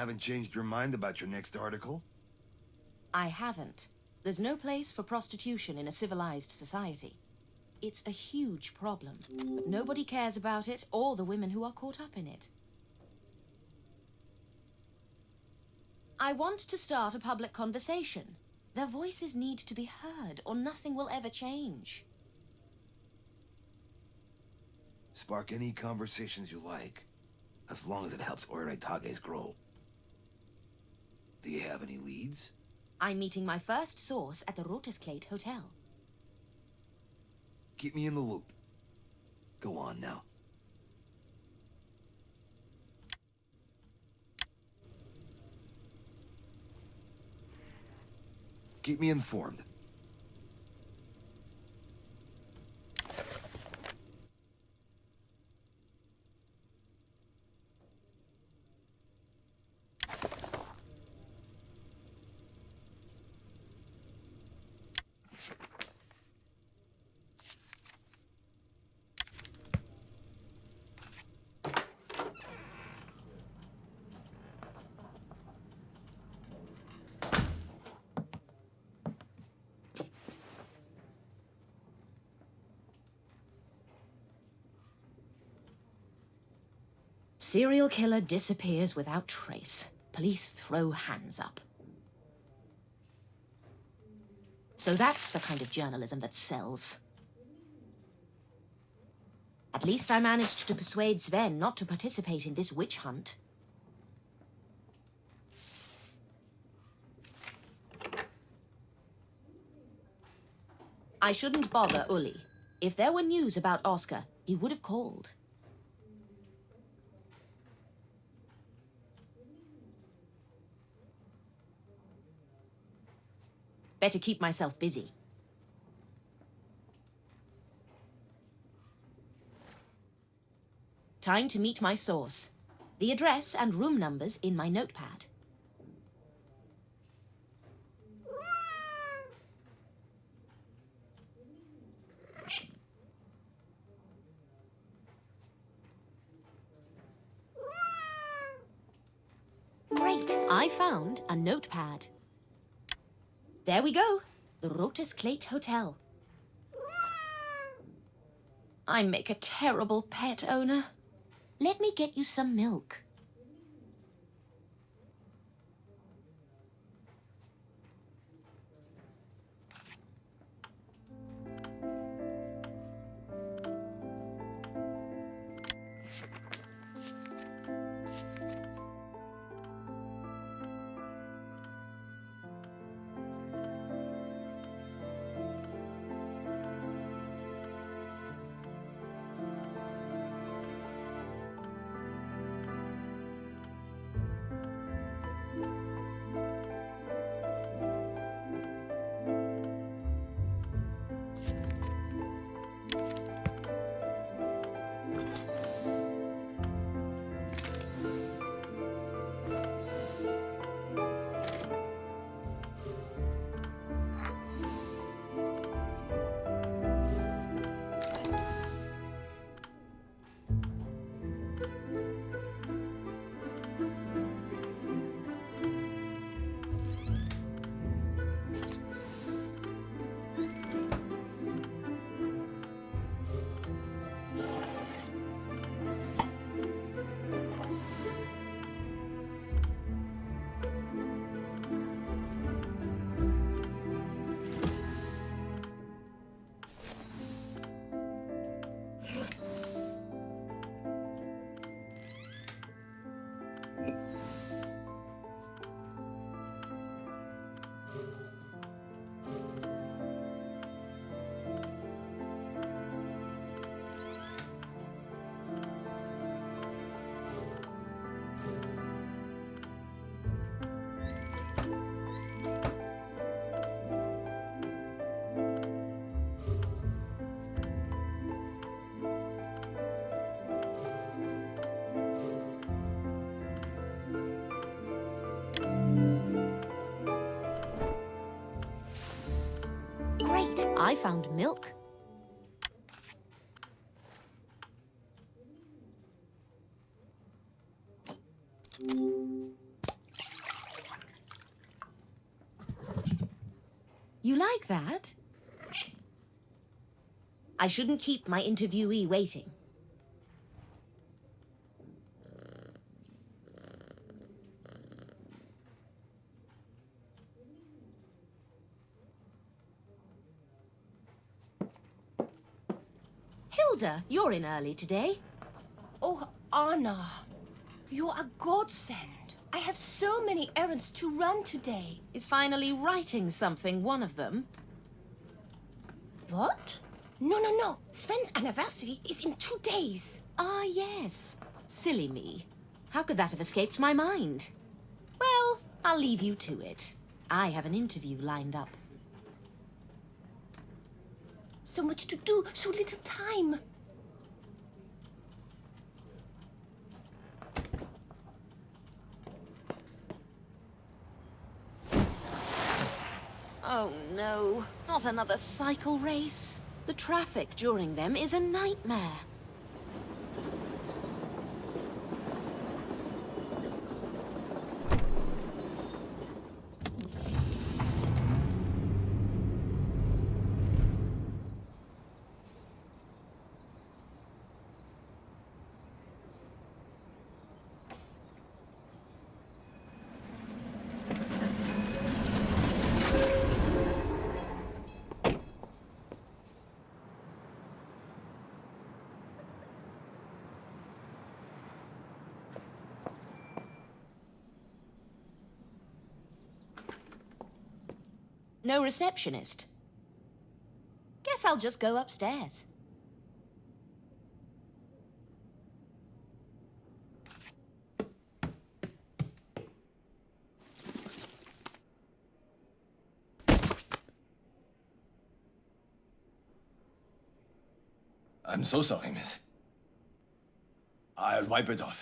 haven't changed your mind about your next article? I haven't. There's no place for prostitution in a civilized society. It's a huge problem, but nobody cares about it or the women who are caught up in it. I want to start a public conversation. Their voices need to be heard, or nothing will ever change. Spark any conversations you like, as long as it helps Oiratages grow. Do you have any leads? I'm meeting my first source at the Rotisklate Hotel. Keep me in the loop. Go on now. Keep me informed. Serial killer disappears without trace. Police throw hands up. So that's the kind of journalism that sells. At least I managed to persuade Sven not to participate in this witch hunt. I shouldn't bother Uli. If there were news about Oscar, he would have called. Better keep myself busy. Time to meet my source. The address and room numbers in my notepad. Great! I found a notepad. There we go. The Rotisklate Hotel. I make a terrible pet owner. Let me get you some milk. I found milk. that? I shouldn't keep my interviewee waiting. Hilda, you're in early today. Oh, Anna, you're a godsend. I have so many errands to run today. Is finally writing something one of them? What? No. Sven's anniversary is in 2 days. Ah, yes. Silly me. How could that have escaped my mind? Well, I'll leave you to it. I have an interview lined up. So much to do, so little time. Oh no, not another cycle race. The traffic during them is a nightmare. No receptionist. Guess I'll just go upstairs. I'm so sorry, miss. I'll wipe it off.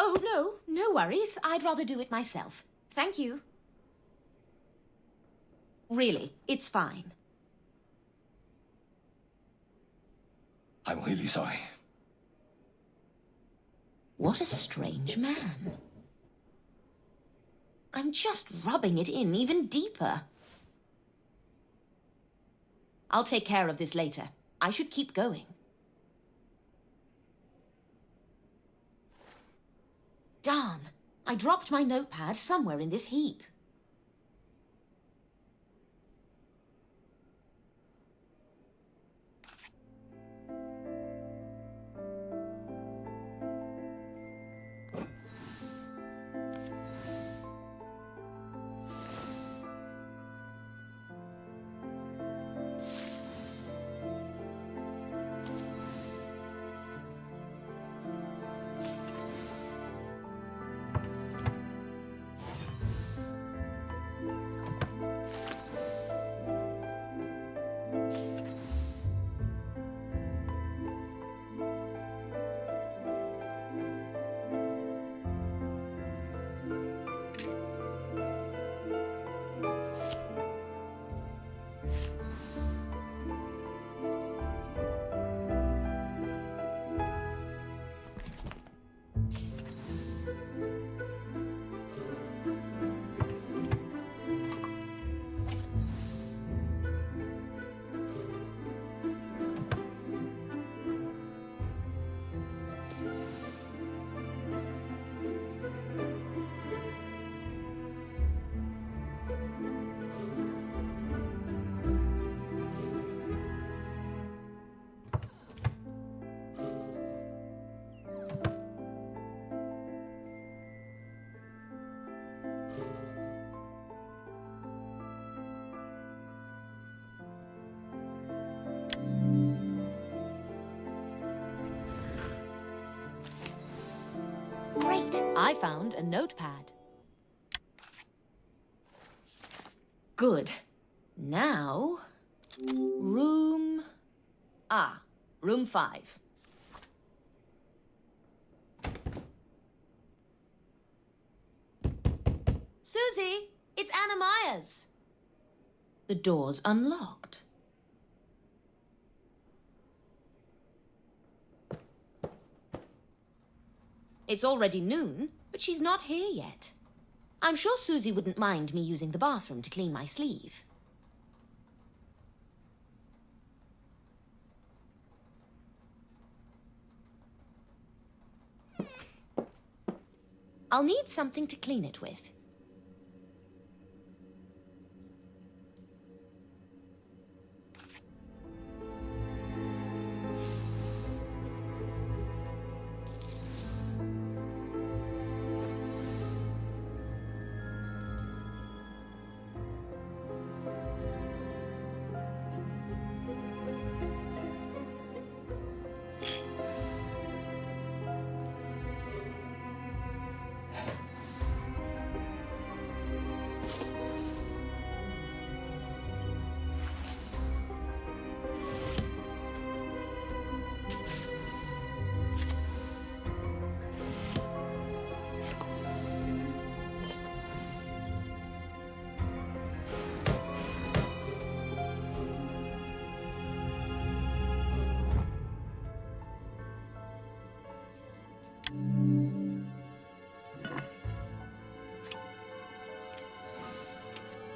Oh, no worries. I'd rather do it myself. Thank you. Really, it's fine. I'm really sorry. What a strange man. I'm just rubbing it in even deeper. I'll take care of this later. I should keep going. Darn, I dropped my notepad somewhere in this heap. Great! I found a notepad. Good. Now... room 5. Susie, it's Anna Myers. The door's unlocked. It's already noon, but she's not here yet. I'm sure Susie wouldn't mind me using the bathroom to clean my sleeve. I'll need something to clean it with.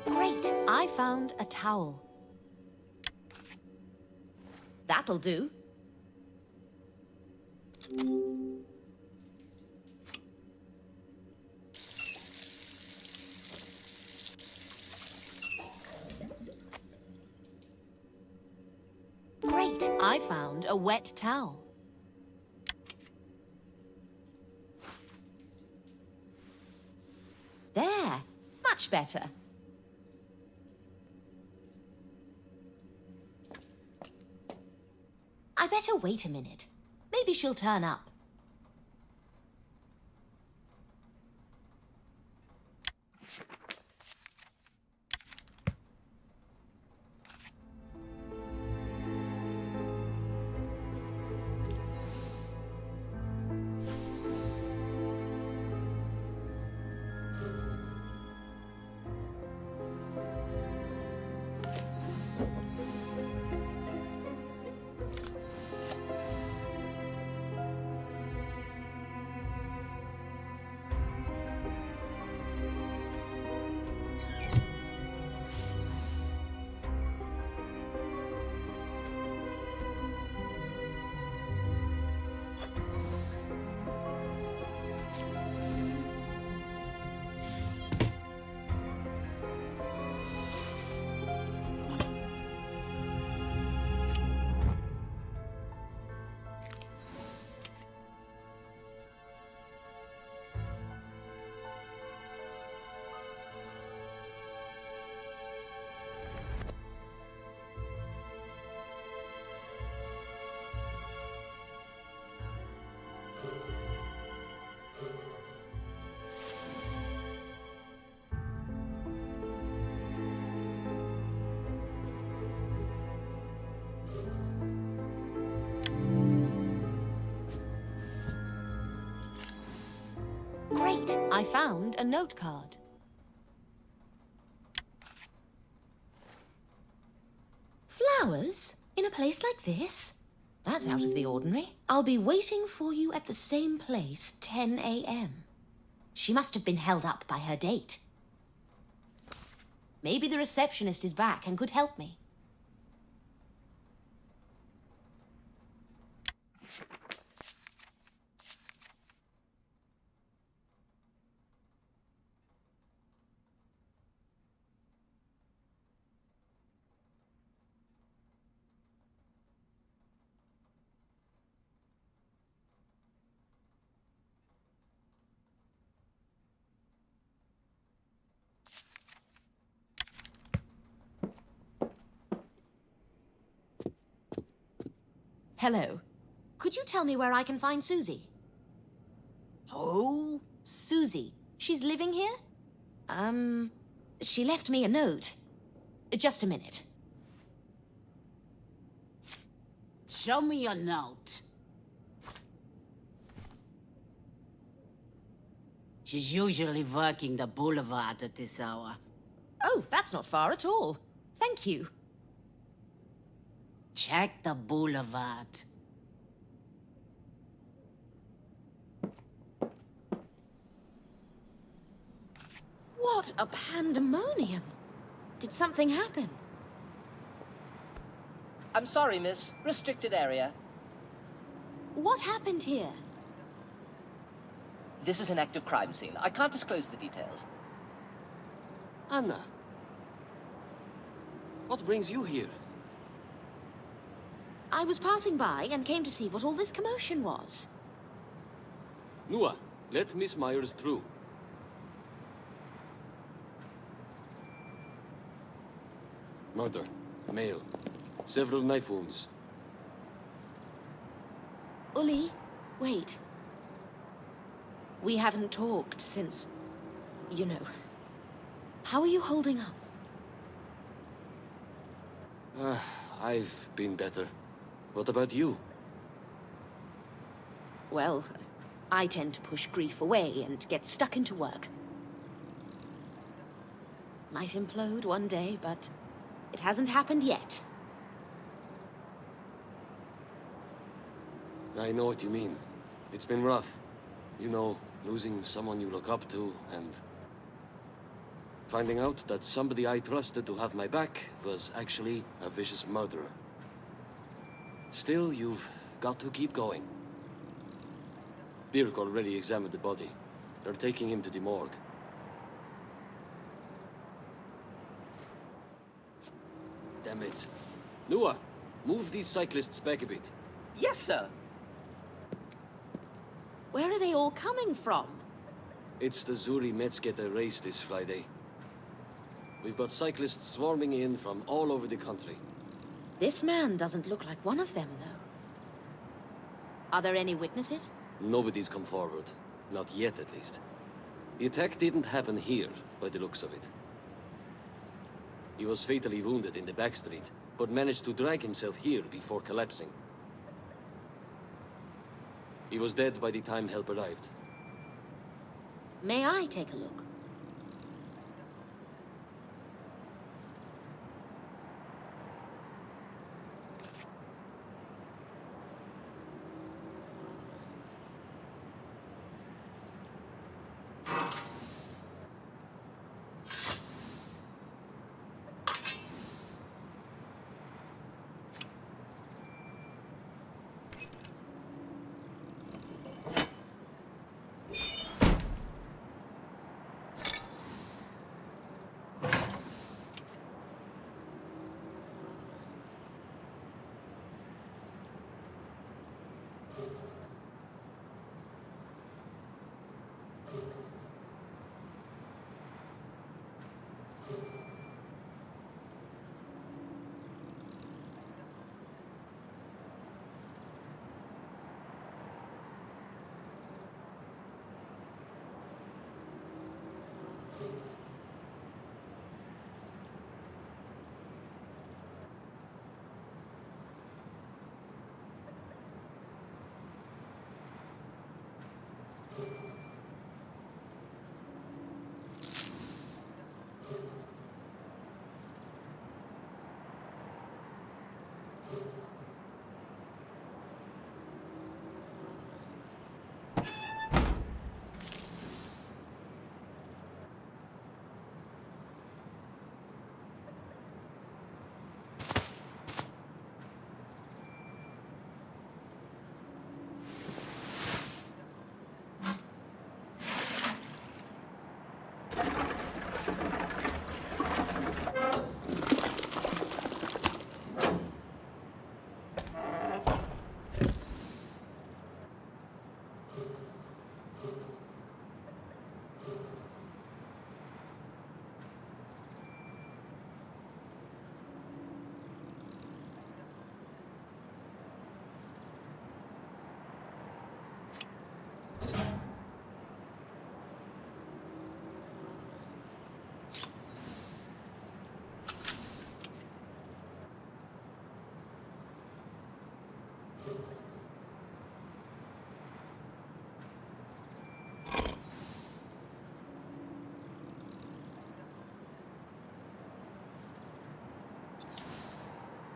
Great! I found a towel. That'll do. Great! I found a wet towel. There! Much better. I better wait a minute. Maybe she'll turn up. Great! I found a note card. Flowers? In a place like this? That's out of the ordinary. I'll be waiting for you at the same place, 10 a.m. She must have been held up by her date. Maybe the receptionist is back and could help me. Hello. Could you tell me where I can find Susie? Oh? Susie. She's living here? She left me a note. Just a minute. Show me your note. She's usually working the boulevard at this hour. Oh, that's not far at all. Thank you. Check the boulevard. What a pandemonium! Did something happen? I'm sorry, miss. Restricted area. What happened here? This is an active crime scene. I can't disclose the details. Anna. What brings you here? I was passing by and came to see what all this commotion was. Noah, let Miss Myers through. Murder. Male. Several knife wounds. Uli, wait. We haven't talked since, you know. How are you holding up? I've been better. What about you? Well, I tend to push grief away and get stuck into work. Might implode one day, but it hasn't happened yet. I know what you mean. It's been rough. You know, losing someone you look up to and finding out that somebody I trusted to have my back was actually a vicious murderer. Still, you've got to keep going. Dirk already examined the body. They're taking him to the morgue. Damn it. Noah, move these cyclists back a bit. Yes, sir. Where are they all coming from? It's the Zuri Metzgetter race this Friday. We've got cyclists swarming in from all over the country. This man doesn't look like one of them, though. Are there any witnesses? Nobody's come forward. Not yet, at least. The attack didn't happen here, by the looks of it. He was fatally wounded in the back street, but managed to drag himself here before collapsing. He was dead by the time help arrived. May I take a look?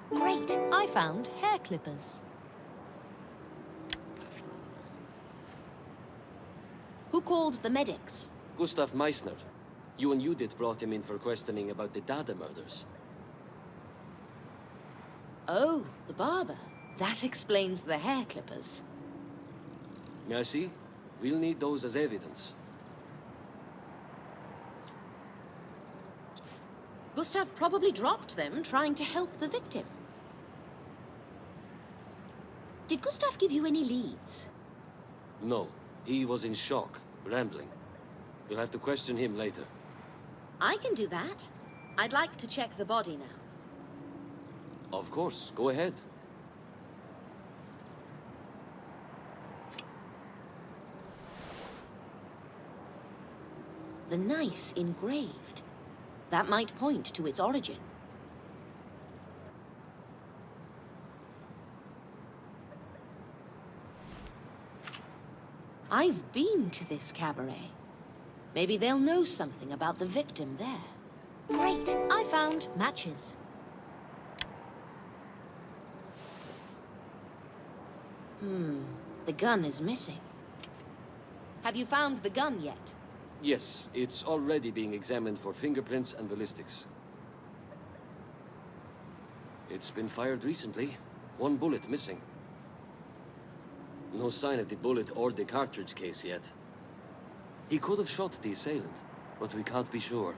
Great! I found hair clippers. Who called the medics? Gustav Meissner. You and Judith brought him in for questioning about the Dada murders. Oh, the barber. That explains the hair clippers. May I see? We'll need those as evidence. Gustav probably dropped them trying to help the victim. Did Gustav give you any leads? No, he was in shock, rambling. We'll have to question him later. I can do that. I'd like to check the body now. Of course, go ahead. The knife's engraved. That might point to its origin. I've been to this cabaret. Maybe they'll know something about the victim there. Great! I found matches. The gun is missing. Have you found the gun yet? Yes, it's already being examined for fingerprints and ballistics. It's been fired recently. One bullet missing. No sign of the bullet or the cartridge case yet. He could have shot the assailant, but we can't be sure.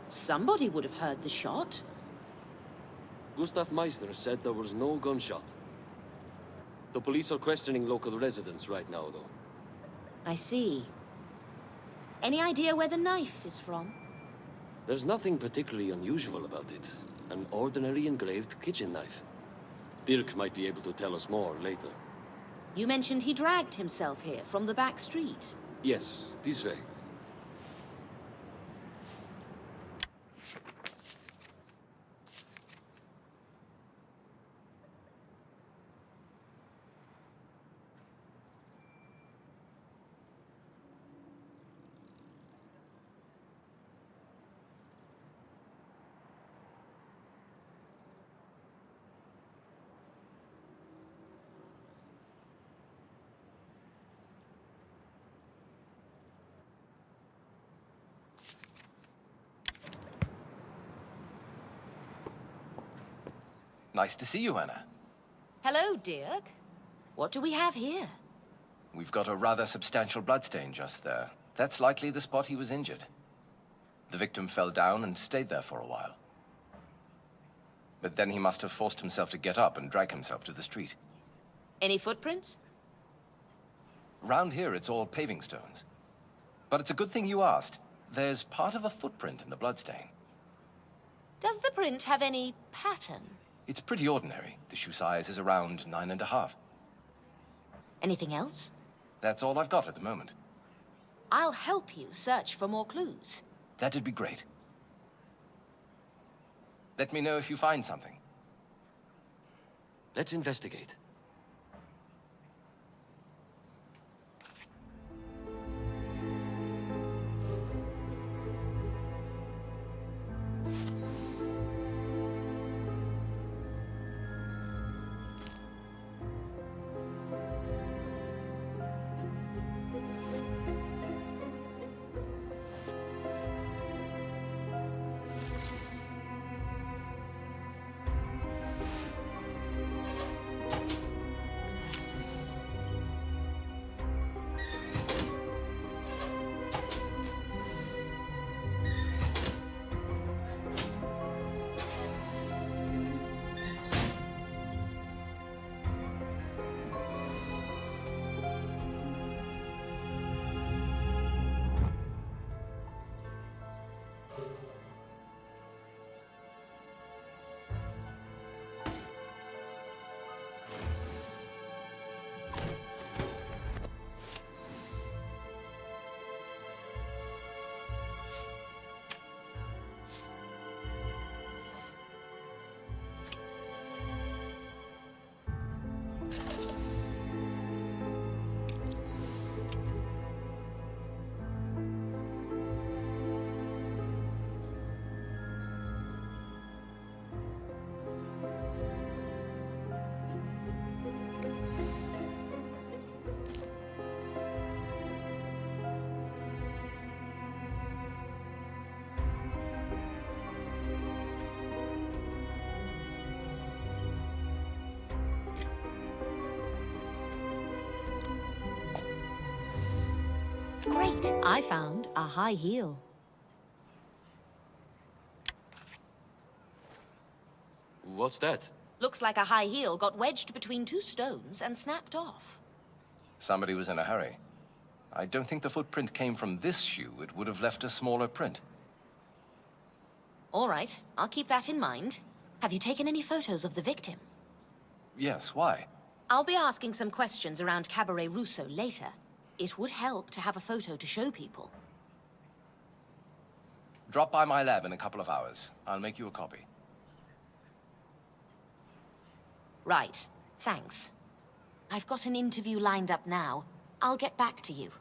Somebody would have heard the shot. Gustav Meissner said there was no gunshot. The police are questioning local residents right now, though. I see. Any idea where the knife is from? There's nothing particularly unusual about it. An ordinary engraved kitchen knife. Dirk might be able to tell us more later. You mentioned he dragged himself here from the back street. Yes, this way. Nice to see you, Anna. Hello, Dirk. What do we have here? We've got a rather substantial bloodstain just there. That's likely the spot he was injured. The victim fell down and stayed there for a while. But then he must have forced himself to get up and drag himself to the street. Any footprints? Round here, it's all paving stones. But it's a good thing you asked. There's part of a footprint in the bloodstain. Does the print have any pattern? It's pretty ordinary. The shoe size is around 9.5. Anything else? That's all I've got at the moment. I'll help you search for more clues. That'd be great. Let me know if you find something. Let's investigate. I found a high heel. What's that? Looks like a high heel got wedged between two stones and snapped off. Somebody was in a hurry. I don't think the footprint came from this shoe. It would have left a smaller print. All right, I'll keep that in mind. Have you taken any photos of the victim? Yes, why? I'll be asking some questions around Cabaret Rousseau later. It would help to have a photo to show people. Drop by my lab in a couple of hours. I'll make you a copy. Right, thanks. I've got an interview lined up now. I'll get back to you.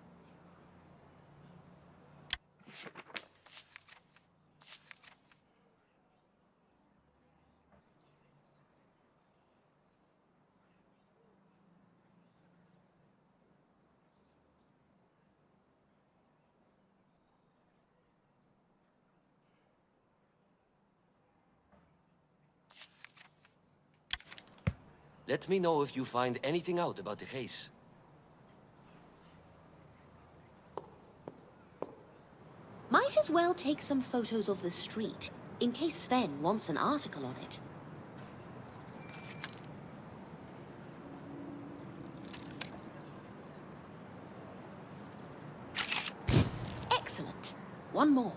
Let me know if you find anything out about the case. Might as well take some photos of the street, in case Sven wants an article on it. Excellent. One more.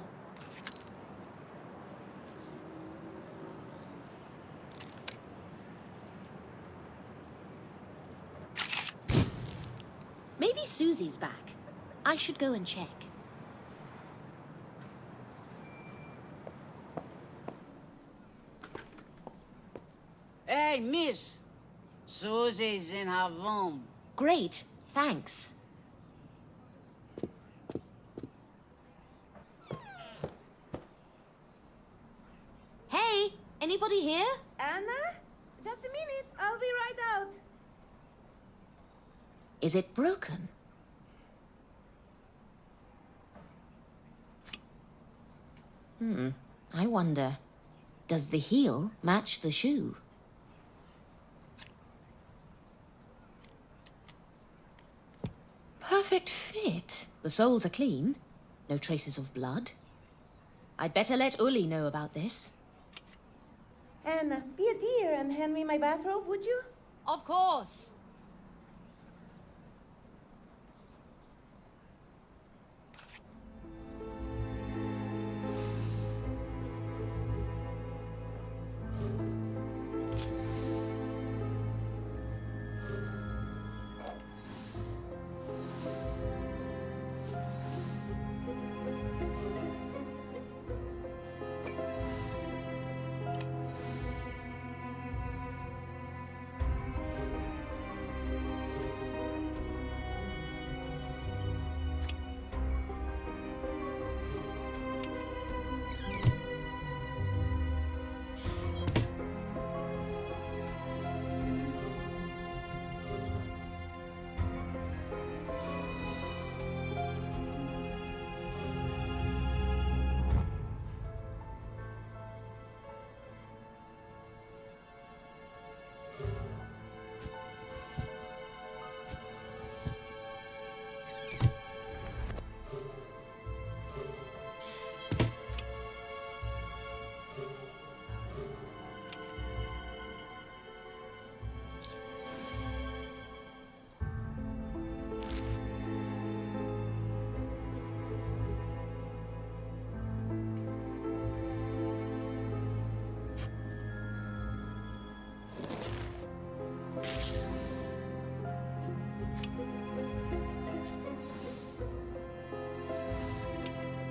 Maybe Susie's back. I should go and check. Hey, miss. Susie's in her room. Great, thanks. Hey, anybody here? Anna? Just a minute, I'll be right out. Is it broken? I wonder, does the heel match the shoe? Perfect fit. The soles are clean. No traces of blood. I'd better let Uli know about this. Anna, be a dear and hand me my bathrobe, would you? Of course.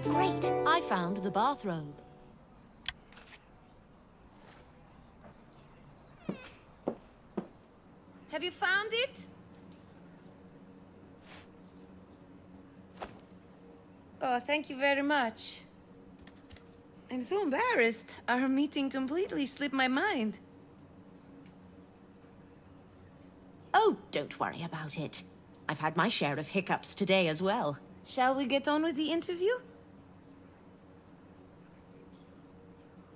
Great, I found the bathrobe. Have you found it? Oh, thank you very much. I'm so embarrassed. Our meeting completely slipped my mind. Oh, don't worry about it. I've had my share of hiccups today as well. Shall we get on with the interview?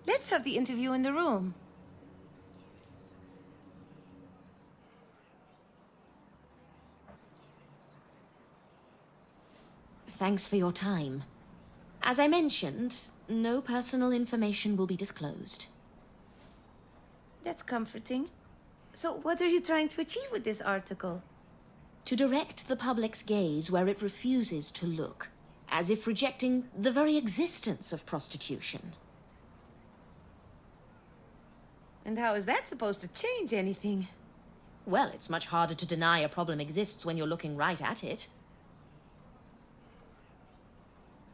Let's have the interview in the room. thanks for your time. As I mentioned, no personal information will be disclosed. That's comforting. So what are you trying to achieve with this article? To direct the public's gaze where it refuses to look, as if rejecting the very existence of prostitution. And how is that supposed to change anything? Well, it's much harder to deny a problem exists when you're looking right at it.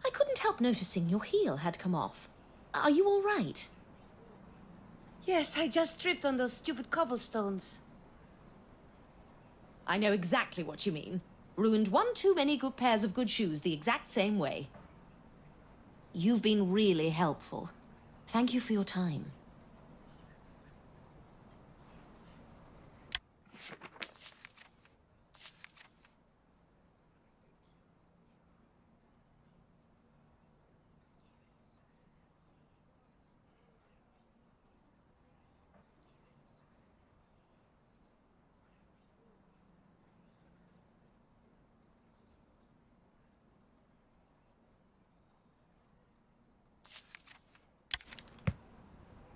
I couldn't help noticing your heel had come off. Are you all right? Yes, I just tripped on those stupid cobblestones. I know exactly what you mean. Ruined one too many good pairs of good shoes the exact same way. You've been really helpful. Thank you for your time.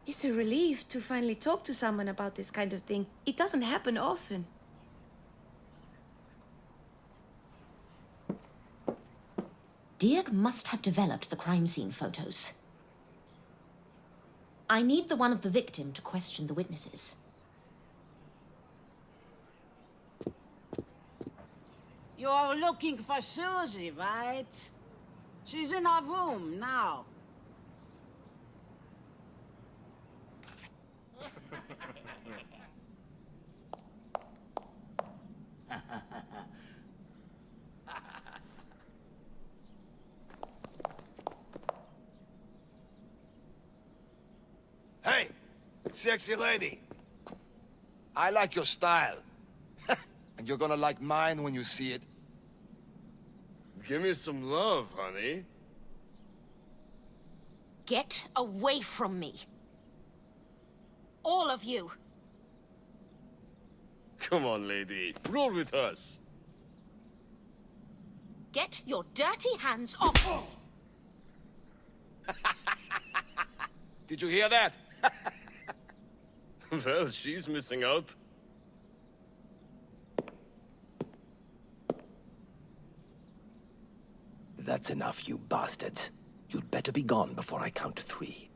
It's a relief to finally talk to someone about this kind of thing. It doesn't happen often. Dirk must have developed the crime scene photos. I need the one of the victim to question the witnesses. You're looking for Susie, right? She's in our room now. Hey, sexy lady. I like your style. And you're gonna like mine when you see it. Give me some love, honey. Get away from me. All of you. Come on, lady. Roll with us. Get your dirty hands off me. Did you hear that? Well, she's missing out. That's enough, you bastards. You'd better be gone before I count to 3.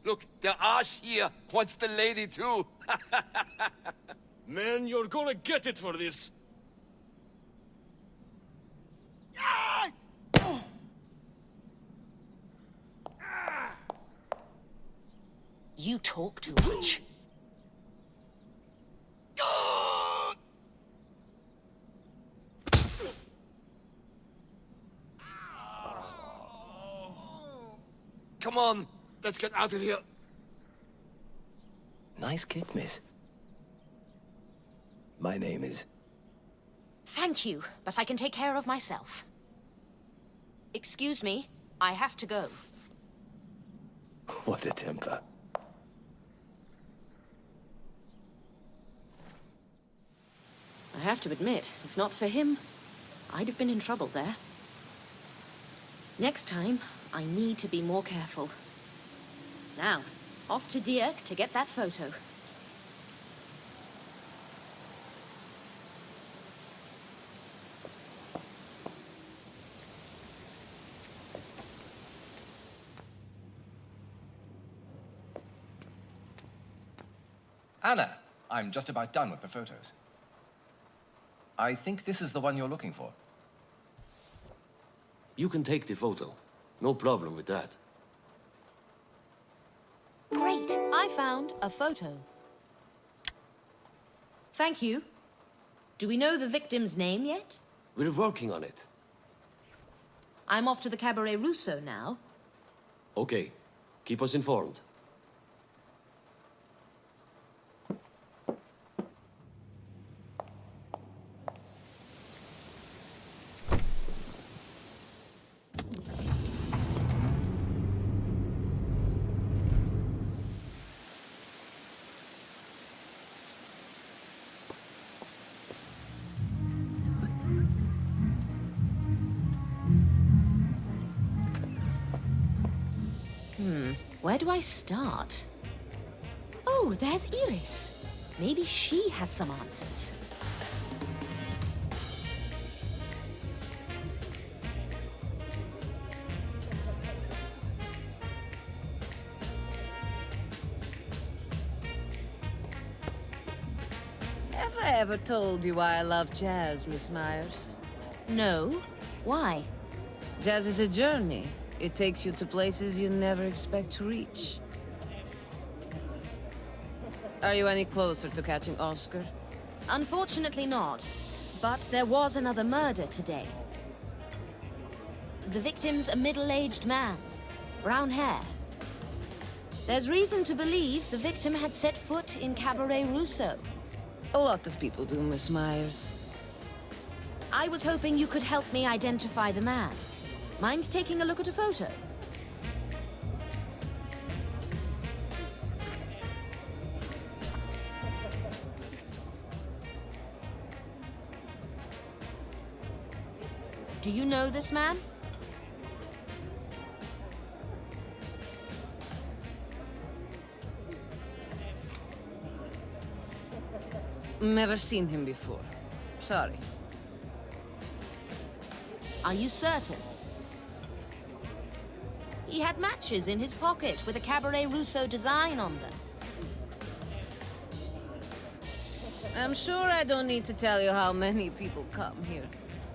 Look, the arse here wants the lady too. Man, you're gonna get it for this. You talk too much. Come on, let's get out of here. Nice kick, miss. My name is... Thank you, but I can take care of myself. Excuse me, I have to go. What a temper. I have to admit, if not for him, I'd have been in trouble there. Next time, I need to be more careful. Now, off to Dirk to get that photo. Anna, I'm just about done with the photos. I think this is the one you're looking for. You can take the photo. No problem with that. Great, I found a photo. Thank you. Do we know the victim's name yet? We're working on it. I'm off to the Cabaret Rousseau now. Okay. Keep us informed. Where do I start? Oh, there's Iris. Maybe she has some answers. Have I ever told you why I love jazz, Miss Myers? No. Why? Jazz is a journey. It takes you to places you never expect to reach. Are you any closer to catching Oscar? Unfortunately not. But there was another murder today. The victim's a middle-aged man. Brown hair. There's reason to believe the victim had set foot in Cabaret Rousseau. A lot of people do, Miss Myers. I was hoping you could help me identify the man. Mind taking a look at a photo? Do you know this man? Never seen him before. Sorry. Are you certain? He had matches in his pocket with a Cabaret Rousseau design on them. I'm sure I don't need to tell you how many people come here.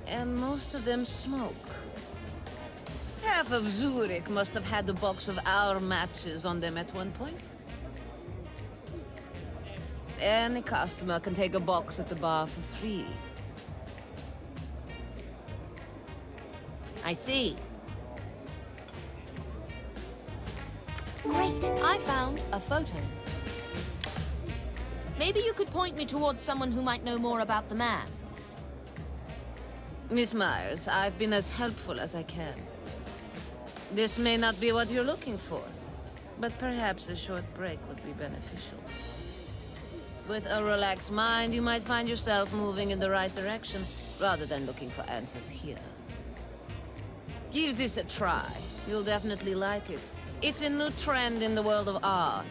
And most of them smoke. Half of Zurich must have had a box of our matches on them at one point. Any customer can take a box at the bar for free. I see. Great, I found a photo. Maybe you could point me towards someone who might know more about the man. Miss Myers, I've been as helpful as I can. This may not be what you're looking for, but perhaps a short break would be beneficial. With a relaxed mind, you might find yourself moving in the right direction, rather than looking for answers here. Give this a try. You'll definitely like it. It's a new trend in the world of art.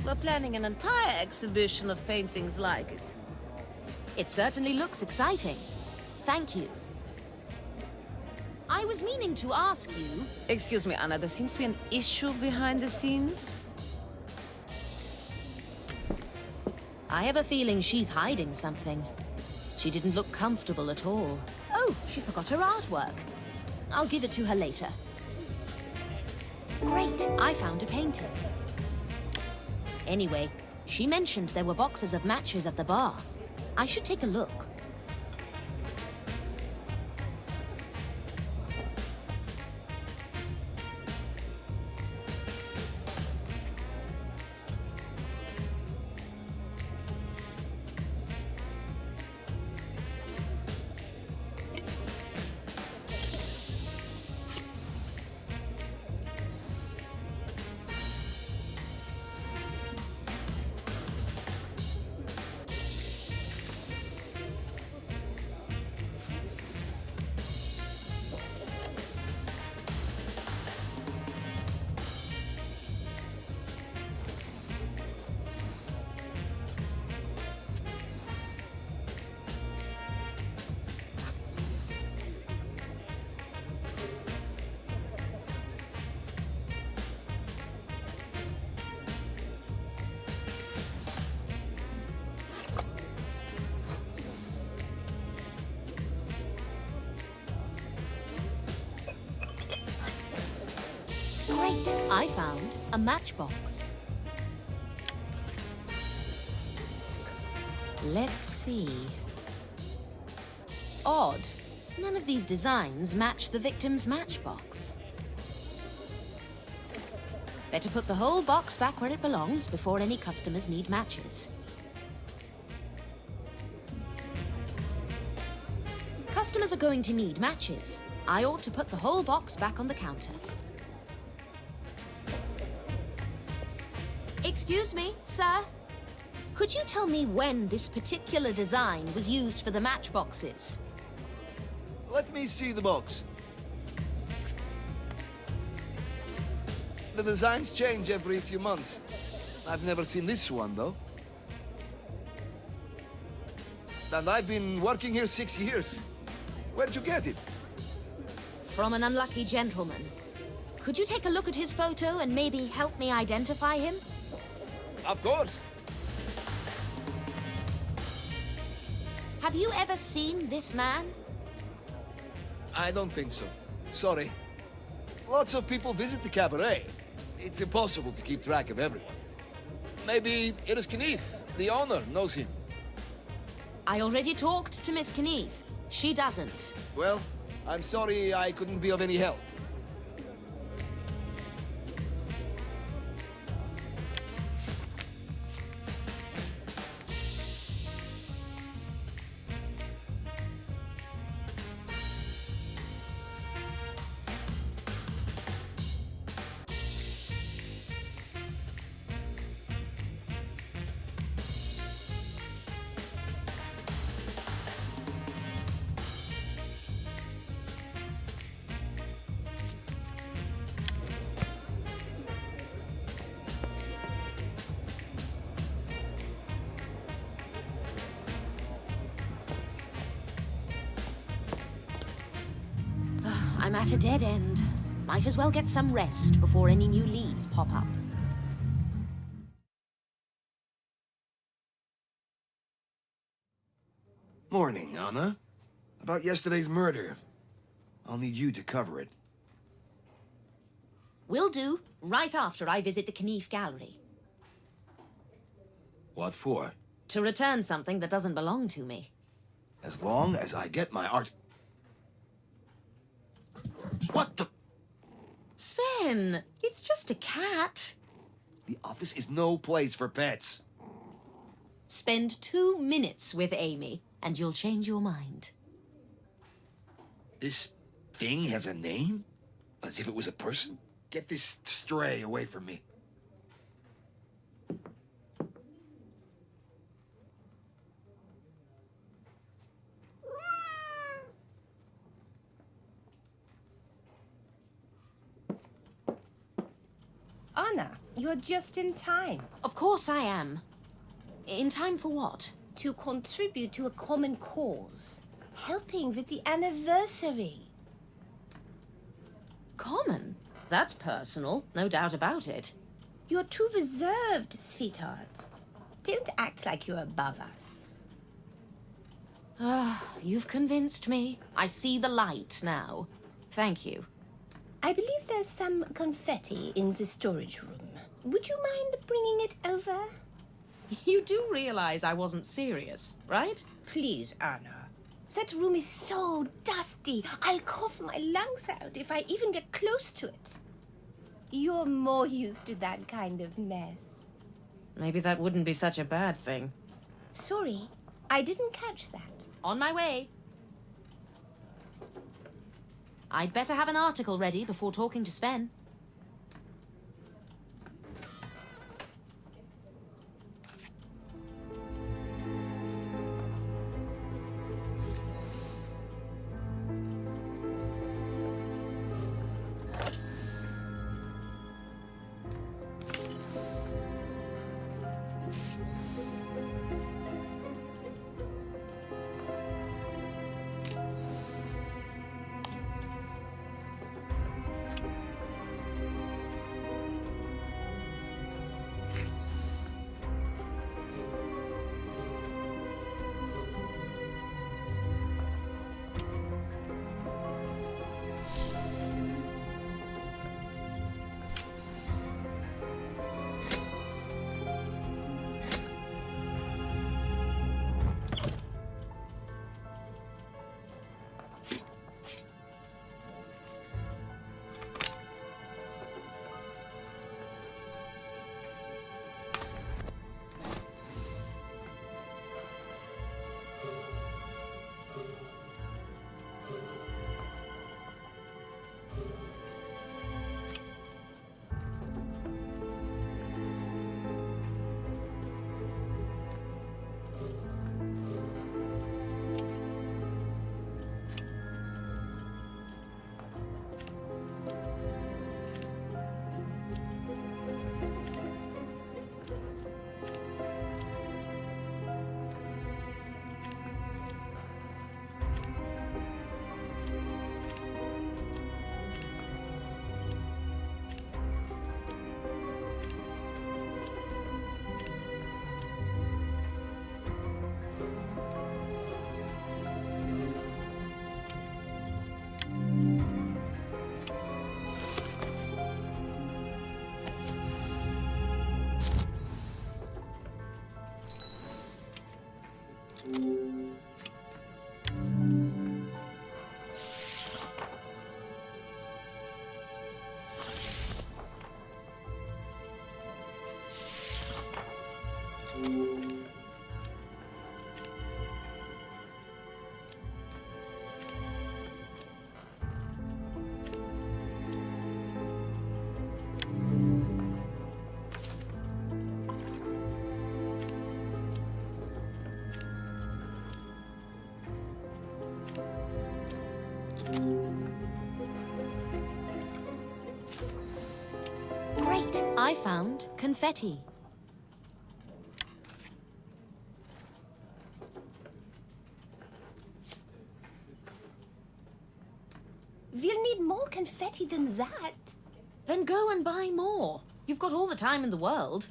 We're planning an entire exhibition of paintings like it. It certainly looks exciting. Thank you. I was meaning to ask you... Excuse me, Anna, there seems to be an issue behind the scenes. I have a feeling she's hiding something. She didn't look comfortable at all. Oh, she forgot her artwork. I'll give it to her later. Great, I found a painting. Anyway, she mentioned there were boxes of matches at the bar. I should take a look. Great, I found a matchbox. Let's see. Odd. None of these designs match the victim's matchbox. Better put the whole box back where it belongs before any customers need matches. Customers are going to need matches. I ought to put the whole box back on the counter. Excuse me, sir. Could you tell me when this particular design was used for the matchboxes? Let me see the box. The designs change every few months. I've never seen this one, though. And I've been working here 6 years. Where'd you get it? From an unlucky gentleman. Could you take a look at his photo and maybe help me identify him? Of course. Have you ever seen this man? I don't think so. Sorry. Lots of people visit the cabaret. It's impossible to keep track of everyone. Maybe Iris Kneith, the owner, knows him. I already talked to Miss Kneith. She doesn't. Well, I'm sorry I couldn't be of any help. I'm at a dead end. Might as well get some rest before any new leads pop up. Morning, Anna. About yesterday's murder. I'll need you to cover it. Will do, right after I visit the Kneith Gallery. What for? To return something that doesn't belong to me. As long as I get my art... What the... Sven, it's just a cat. The office is no place for pets. Spend 2 minutes with Amy, and you'll change your mind. This thing has a name? As if it was a person? Get this stray away from me. Anna, you're just in time. Of course I am. In time for what? To contribute to a common cause. Helping with the anniversary. Common? That's personal, no doubt about it. You're too reserved, sweetheart. Don't act like you're above us. Ah, you've convinced me. I see the light now. Thank you. I believe there's some confetti in the storage room. Would you mind bringing it over? You do realize I wasn't serious, right? Please, Anna. That room is so dusty. I'll cough my lungs out if I even get close to it. You're more used to that kind of mess. Maybe that wouldn't be such a bad thing. Sorry, I didn't catch that. On my way. I'd better have an article ready before talking to Sven. Great! I found confetti. We'll need more confetti than that. Then go and buy more. You've got all the time in the world.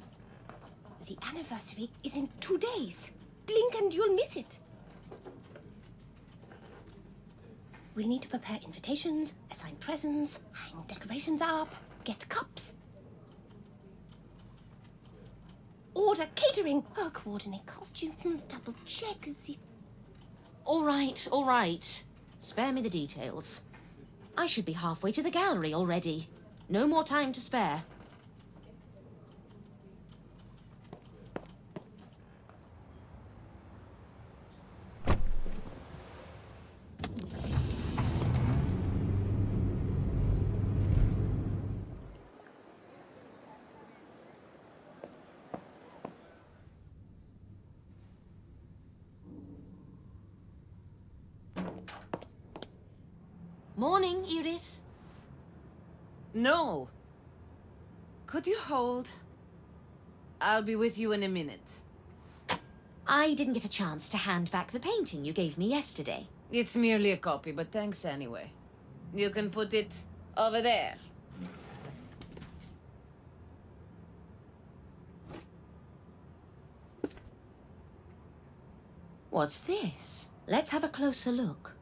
The anniversary is in 2 days. Blink and you'll miss it. We'll need to prepare invitations, assign presents, hang decorations up, get cups. Order catering. Oh, coordinate costumes, double check the... All right. Spare me the details. I should be halfway to the gallery already. No more time to spare. Morning, Iris. No. Could you hold? I'll be with you in a minute. I didn't get a chance to hand back the painting you gave me yesterday. It's merely a copy, but thanks anyway. You can put it over there. What's this? Let's have a closer look.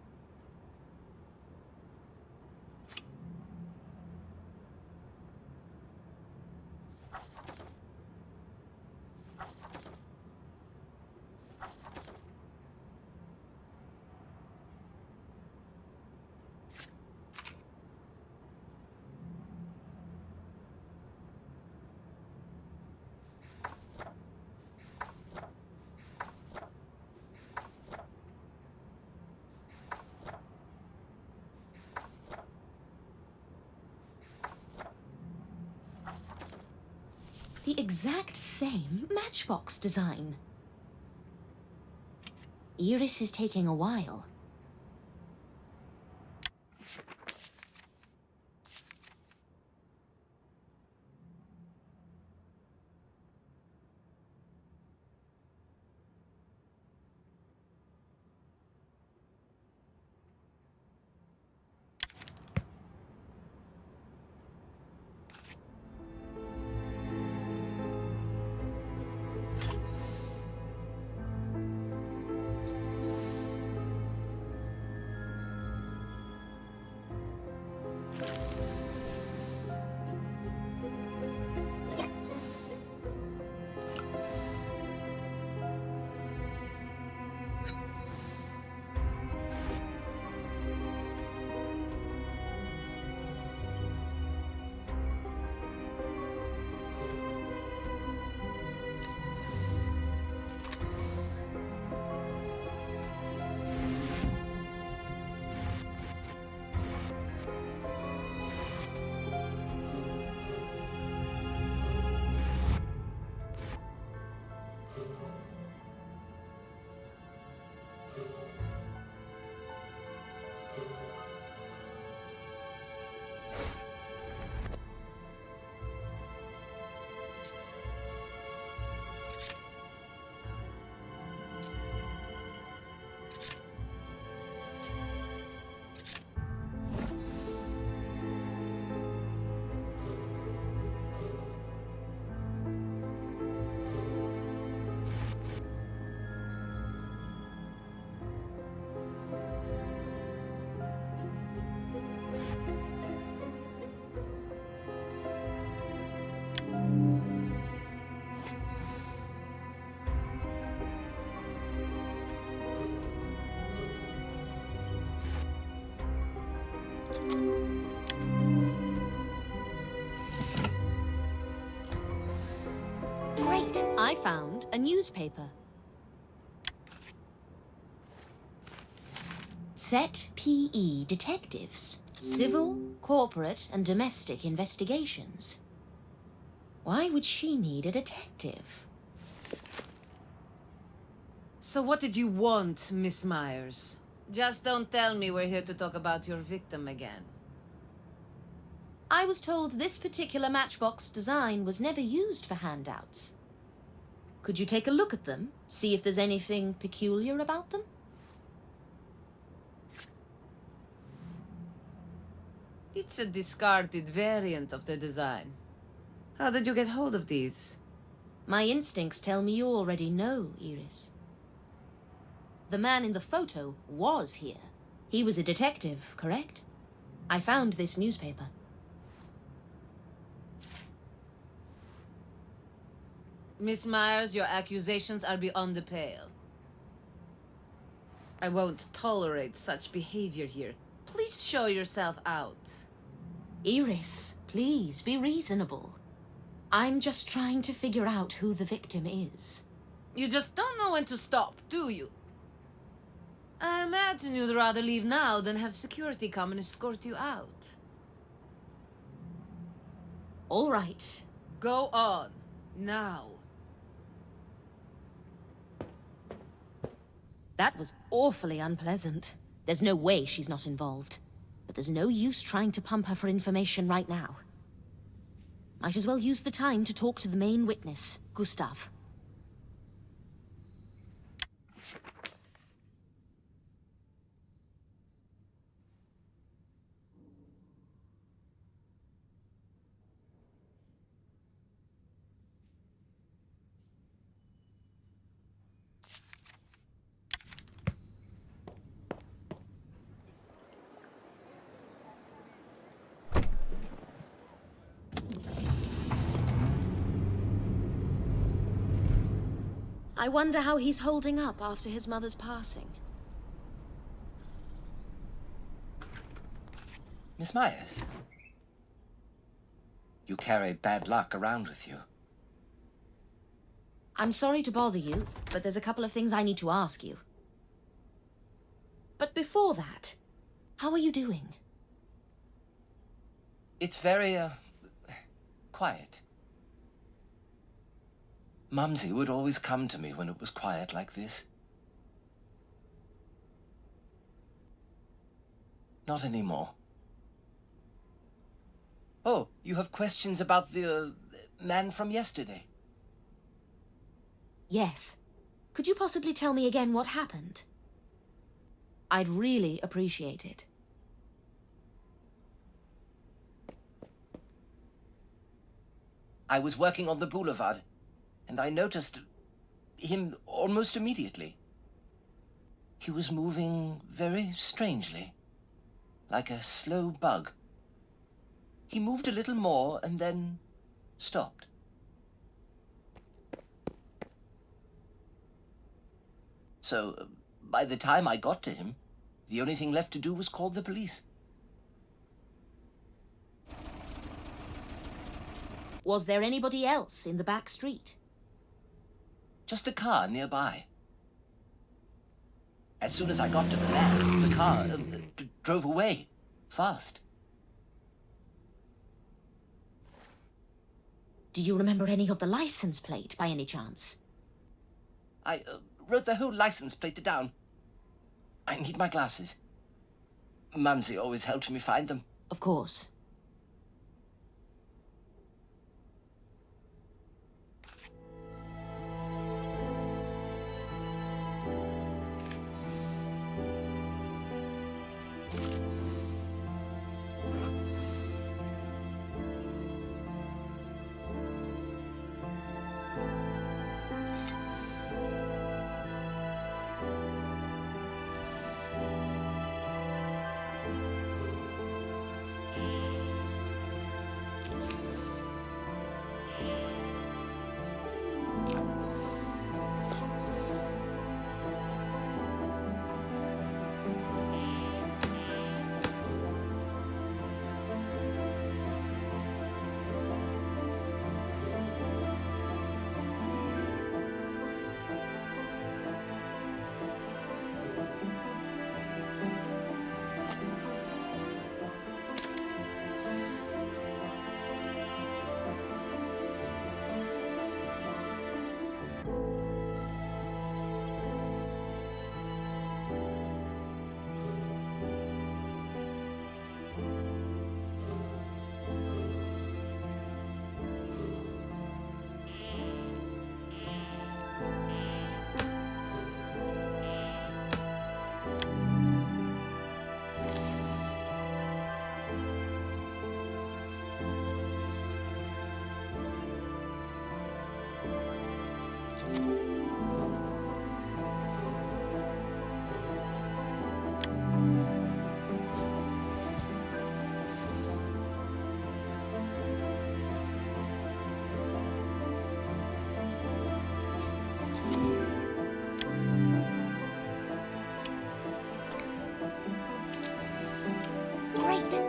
The exact same matchbox design. Iris is taking a while. Great! I found a newspaper. Set PE Detectives. Civil, corporate, and domestic investigations. Why would she need a detective? So what did you want, Miss Myers? Just don't tell me we're here to talk about your victim again. I was told this particular matchbox design was never used for handouts. Could you take a look at them? See if there's anything peculiar about them? It's a discarded variant of the design. How did you get hold of these? My instincts tell me you already know, Iris. The man in the photo was here. He was a detective, correct? I found this newspaper. Miss Myers, your accusations are beyond the pale. I won't tolerate such behavior here. Please show yourself out. Iris, please be reasonable. I'm just trying to figure out who the victim is. You just don't know when to stop, do you? I imagine you'd rather leave now than have security come and escort you out. All right. Go on, now. That was awfully unpleasant. There's no way she's not involved. But there's no use trying to pump her for information right now. Might as well use the time to talk to the main witness, Gustav. I wonder how he's holding up after his mother's passing. Miss Myers, you carry bad luck around with you. I'm sorry to bother you, but there's a couple of things I need to ask you. But before that, how are you doing? It's very, quiet. Mumsy would always come to me when it was quiet like this. Not anymore. Oh, you have questions about the man from yesterday? Yes. Could you possibly tell me again what happened? I'd really appreciate it. I was working on the boulevard, and I noticed him almost immediately. He was moving very strangely, like a slow bug. He moved a little more and then stopped. So, by the time I got to him, the only thing left to do was call the police. Was there anybody else in the back street? Just a car nearby. As soon as I got to the man, the car drove away, fast. Do you remember any of the license plate, by any chance? I wrote the whole license plate down. I need my glasses. Mumsy always helped me find them. Of course.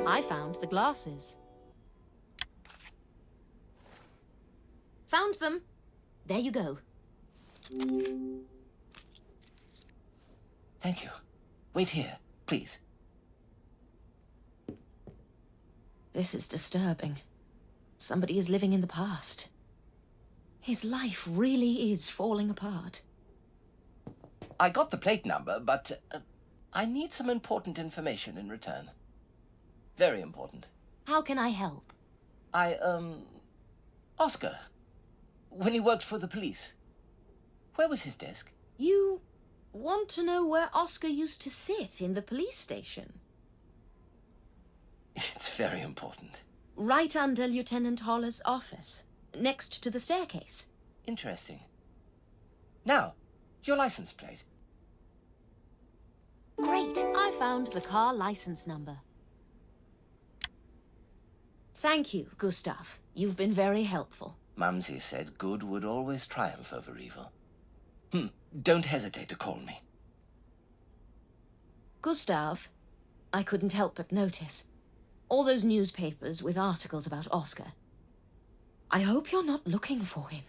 I found the glasses. Found them. There you go. Thank you. Wait here, please. This is disturbing. Somebody is living in the past. His life really is falling apart. I got the plate number, but I need some important information in return. Very important. How can I help? Oscar. When he worked for the police. Where was his desk? You want to know where Oscar used to sit in the police station? It's very important. Right under Lieutenant Holler's office, next to the staircase. Interesting. Now, your license plate. Great! I found the car license number. Thank you, Gustav. You've been very helpful. Mumsy said good would always triumph over evil. Don't hesitate to call me. Gustav, I couldn't help but notice. All those newspapers with articles about Oscar. I hope you're not looking for him.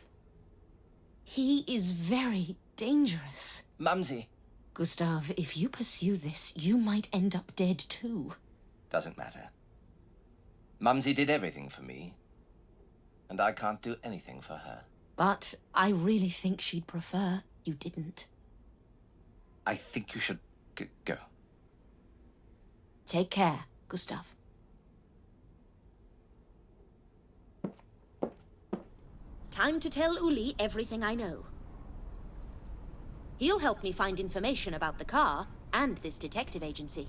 He is very dangerous. Mumsy. Gustav, if you pursue this, you might end up dead too. Doesn't matter. Mumsy did everything for me, and I can't do anything for her. But I really think she'd prefer you didn't. I think you should go. Take care, Gustav. Time to tell Uli everything I know. He'll help me find information about the car and this detective agency.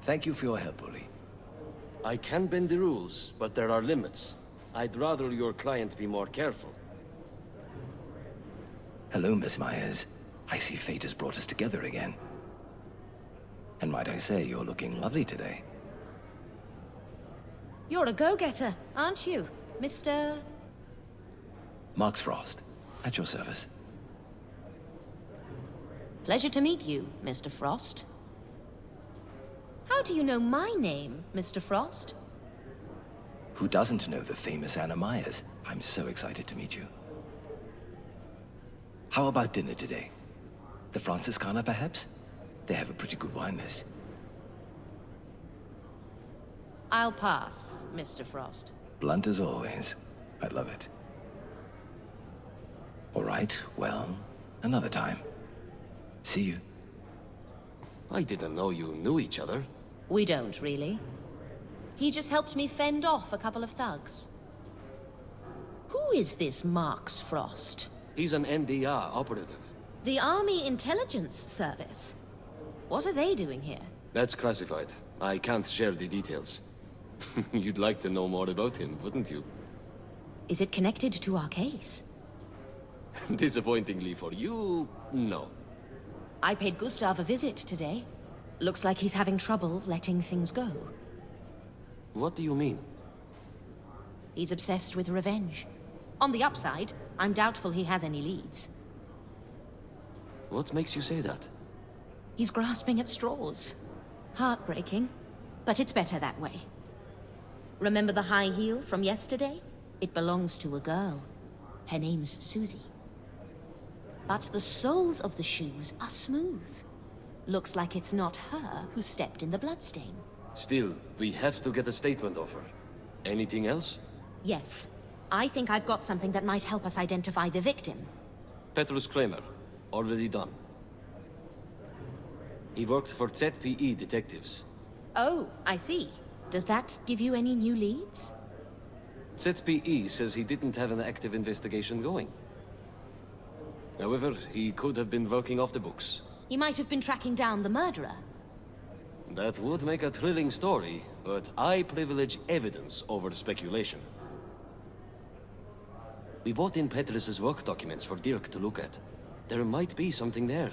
Thank you for your help, Uli. I can bend the rules, but there are limits. I'd rather your client be more careful. Hello, Miss Myers. I see fate has brought us together again. And might I say, you're looking lovely today. You're a go-getter, aren't you, Mr. Marks Frost, at your service. Pleasure to meet you, Mr. Frost. How do you know my name, Mr. Frost? Who doesn't know the famous Anna Myers? I'm so excited to meet you. How about dinner today? The Franciscana, perhaps? They have a pretty good wine list. I'll pass, Mr. Frost. Blunt as always. I love it. All right, well, another time. See you. I didn't know you knew each other. We don't, really. He just helped me fend off a couple of thugs. Who is this Marks Frost? He's an NDR operative. The Army Intelligence Service. What are they doing here? That's classified. I can't share the details. You'd like to know more about him, wouldn't you? Is it connected to our case? Disappointingly for you, no. I paid Gustav a visit today. Looks like he's having trouble letting things go. What do you mean? He's obsessed with revenge. On the upside, I'm doubtful he has any leads. What makes you say that? He's grasping at straws. Heartbreaking, but it's better that way. Remember the high heel from yesterday? It belongs to a girl. Her name's Susie. But the soles of the shoes are smooth. Looks like it's not her who stepped in the bloodstain. Still, we have to get a statement of her. Anything else? Yes. I think I've got something that might help us identify the victim. Petrus Kramer. Already done. He worked for ZPE detectives. Oh, I see. Does that give you any new leads? ZPE says he didn't have an active investigation going. However, he could have been working off the books. He might have been tracking down the murderer. That would make a thrilling story, but I privilege evidence over speculation. We brought in Petrus's work documents for Dirk to look at. There might be something there.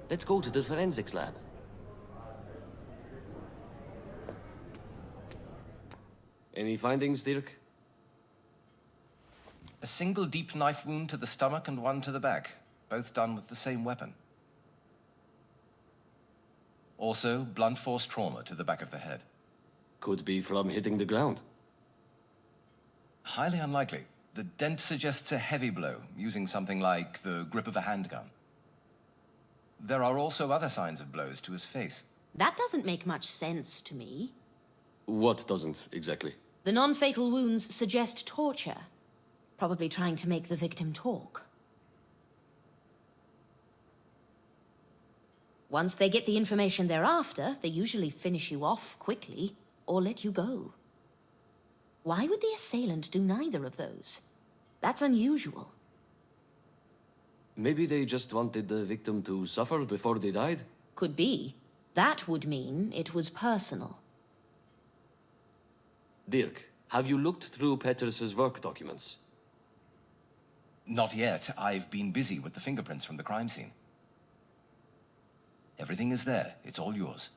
Let's go to the forensics lab. Any findings, Dirk? A single deep knife wound to the stomach and one to the back, both done with the same weapon. Also, blunt force trauma to the back of the head. Could be from hitting the ground. Highly unlikely. The dent suggests a heavy blow, using something like the grip of a handgun. There are also other signs of blows to his face. That doesn't make much sense to me. What doesn't, exactly? The non-fatal wounds suggest torture. Probably trying to make the victim talk. Once they get the information they're after, they usually finish you off quickly or let you go. Why would the assailant do neither of those? That's unusual. Maybe they just wanted the victim to suffer before they died? Could be. That would mean it was personal. Dirk, have you looked through Petters's work documents? Not yet. I've been busy with the fingerprints from the crime scene. Everything is there. It's all yours.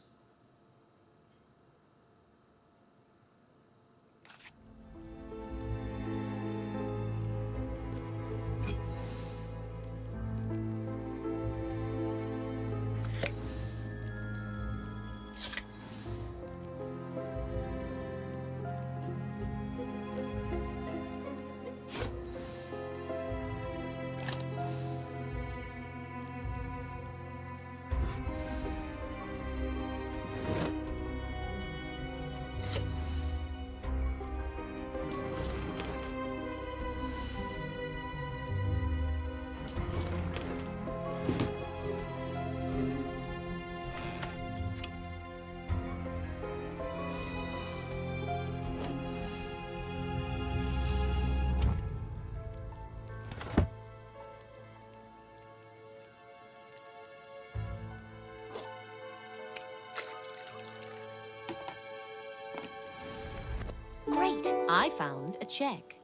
Great. I found a check.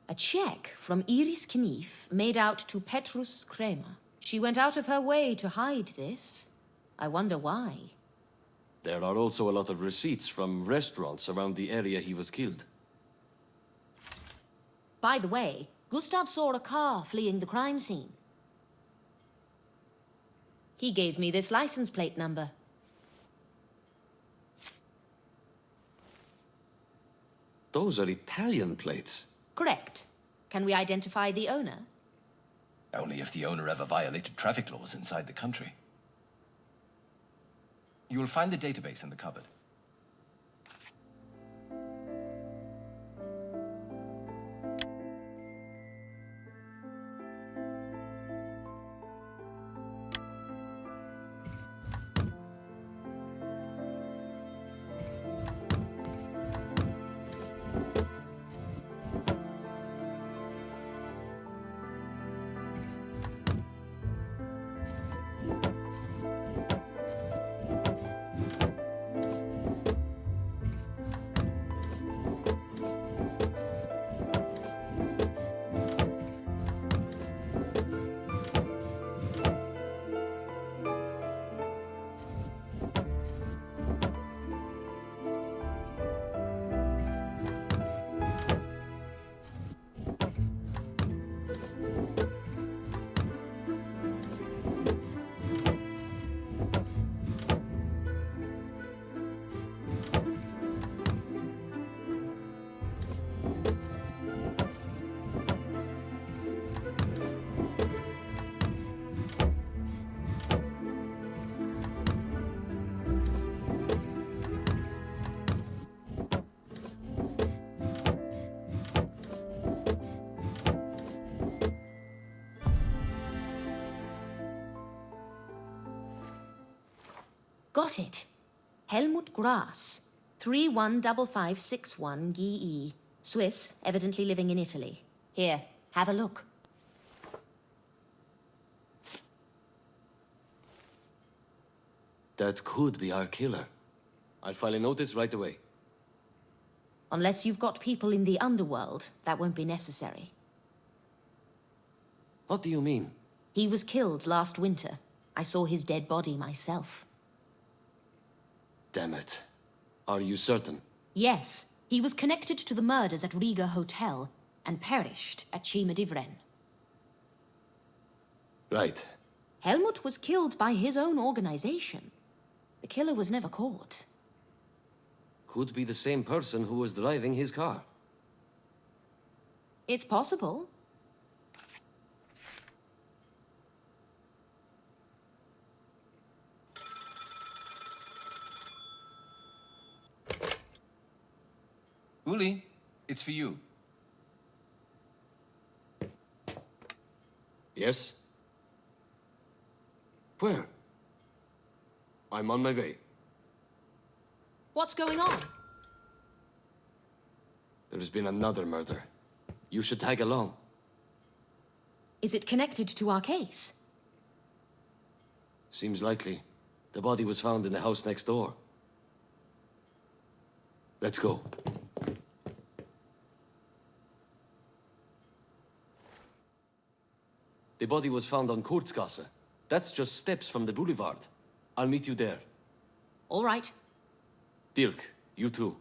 A check from Iris Knief made out to Petrus Kramer. She went out of her way to hide this. I wonder why. There are also a lot of receipts from restaurants around the area he was killed. By the way, Gustav saw a car fleeing the crime scene. He gave me this license plate number. Those are Italian plates. Correct. Can we identify the owner? Only if the owner ever violated traffic laws inside the country. You will find the database in the cupboard. Got it. Helmut Grass, 315561 GE. Swiss, evidently living in Italy. Here, have a look. That could be our killer. I'll file a notice right away. Unless you've got people in the underworld, that won't be necessary. What do you mean? He was killed last winter. I saw his dead body myself. Damn it. Are you certain? Yes, he was connected to the murders at Riga Hotel and perished at Cima-Divren. Right. Helmut was killed by his own organization. The killer was never caught. Could be the same person who was driving his car. It's possible. Uli, it's for you. Yes? Where? I'm on my way. What's going on? There's been another murder. You should tag along. Is it connected to our case? Seems likely. The body was found in the house next door. Let's go. The body was found on Kurzgasse. That's just steps from the boulevard. I'll meet you there. All right. Dirk, you too.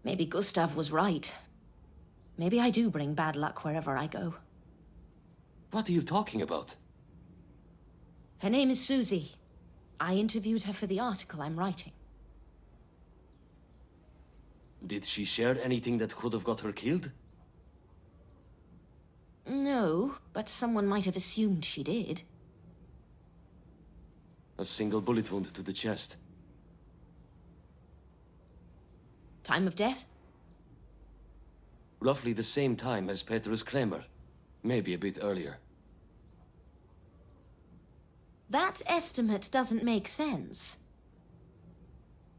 Maybe Gustav was right. Maybe I do bring bad luck wherever I go. What are you talking about? Her name is Susie. I interviewed her for the article I'm writing. Did she share anything that could have got her killed? No, but someone might have assumed she did. A single bullet wound to the chest. Time of death? Roughly the same time as Petrus Kremer. Maybe a bit earlier. That estimate doesn't make sense.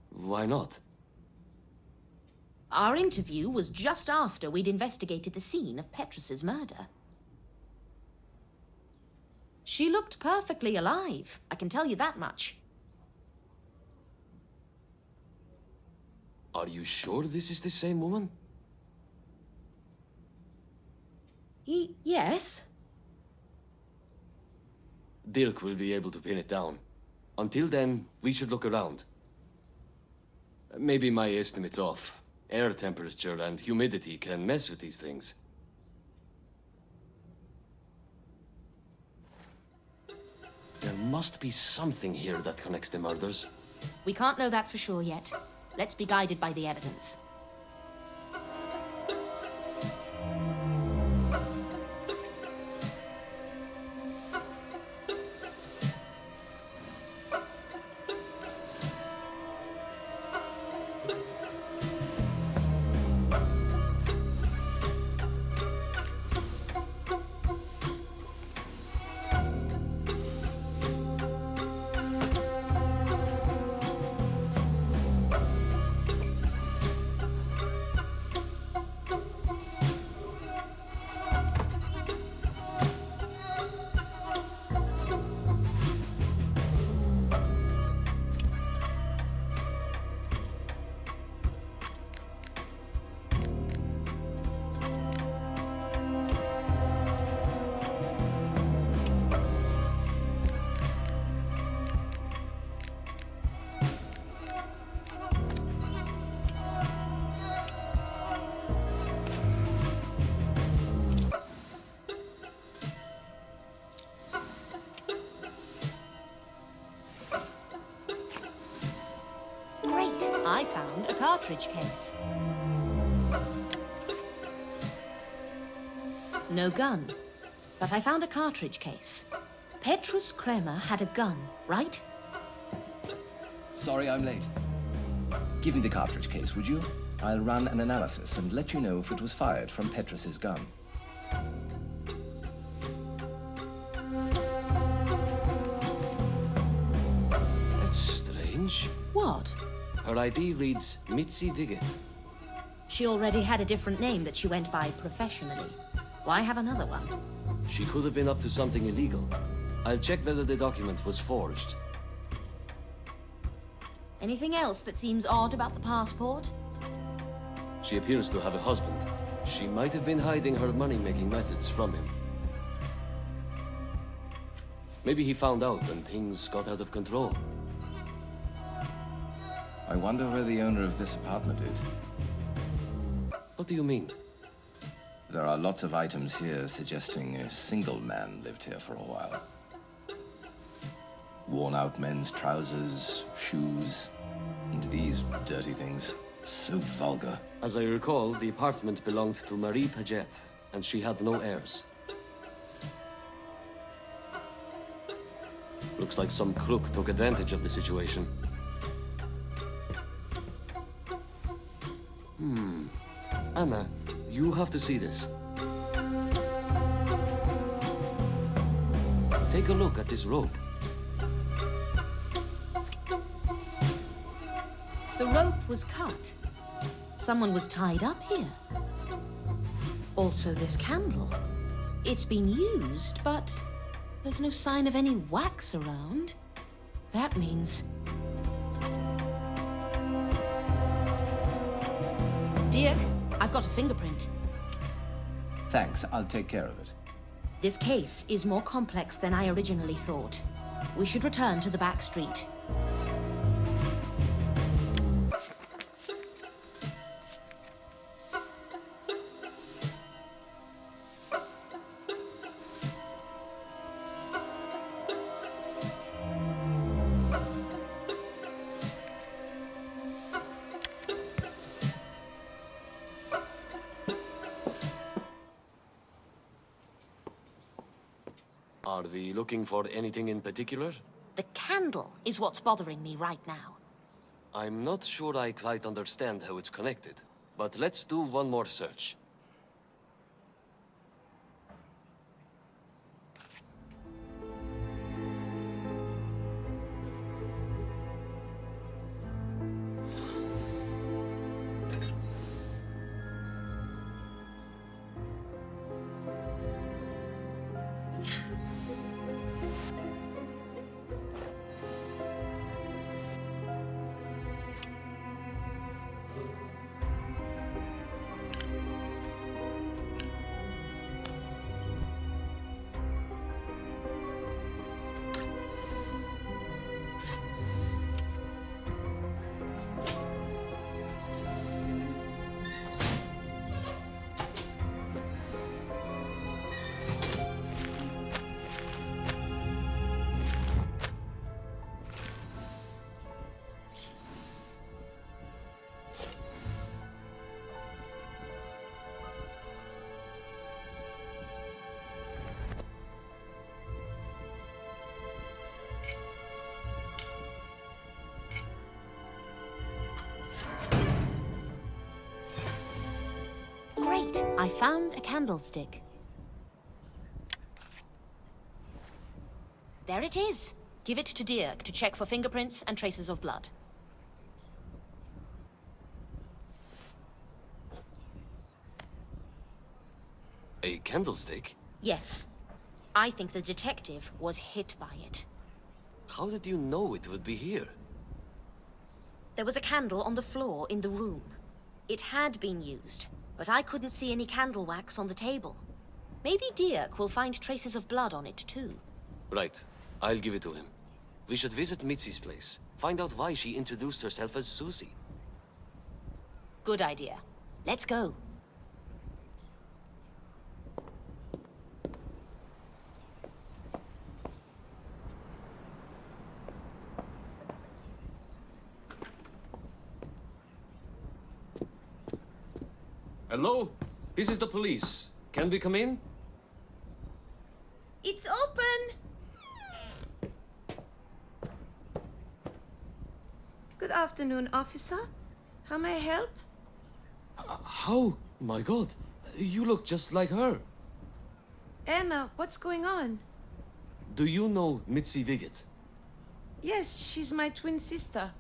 Why not? Our interview was just after we'd investigated the scene of Petrus's murder. She looked perfectly alive, I can tell you that much. Are you sure this is the same woman? Yes. Dirk will be able to pin it down. Until then, we should look around. Maybe my estimate's off. Air temperature and humidity can mess with these things. There must be something here that connects the murders. We can't know that for sure yet. Let's be guided by the evidence. I found a cartridge case. No gun, but I found a cartridge case. Petrus Kremer had a gun, right? Sorry I'm late. Give me the cartridge case, would you? I'll run an analysis and let you know if it was fired from Petrus's gun. That's strange. What? Her ID reads Mitzi Viget. She already had a different name that she went by professionally. Why have another one? She could have been up to something illegal. I'll check whether the document was forged. Anything else that seems odd about the passport? She appears to have a husband. She might have been hiding her money-making methods from him. Maybe he found out and things got out of control. I wonder where the owner of this apartment is. What do you mean? There are lots of items here suggesting a single man lived here for a while. Worn-out men's trousers, shoes, and these dirty things. So vulgar. As I recall, the apartment belonged to Marie Paget, and she had no heirs. Looks like some crook took advantage of the situation. Anna, you have to see this. Take a look at this rope. The rope was cut. Someone was tied up here. Also this candle. It's been used, but there's no sign of any wax around. That means... Dirk, I've got a fingerprint. Thanks, I'll take care of it. This case is more complex than I originally thought. We should return to the back street. Are we looking for anything in particular? The candle is what's bothering me right now. I'm not sure I quite understand how it's connected, but let's do one more search. Great! I found a candlestick. There it is. Give it to Dirk to check for fingerprints and traces of blood. A candlestick? Yes. I think the detective was hit by it. How did you know it would be here? There was a candle on the floor in the room. It had been used, but I couldn't see any candle wax on the table. Maybe Dirk will find traces of blood on it too. Right. I'll give it to him. We should visit Mitzi's place. Find out why she introduced herself as Susie. Good idea. Let's go. Hello? This is the police. Can we come in? It's open! Good afternoon, officer. How may I help? How? My God. You look just like her. Anna, what's going on? Do you know Mitzi Viget? Yes, she's my twin sister.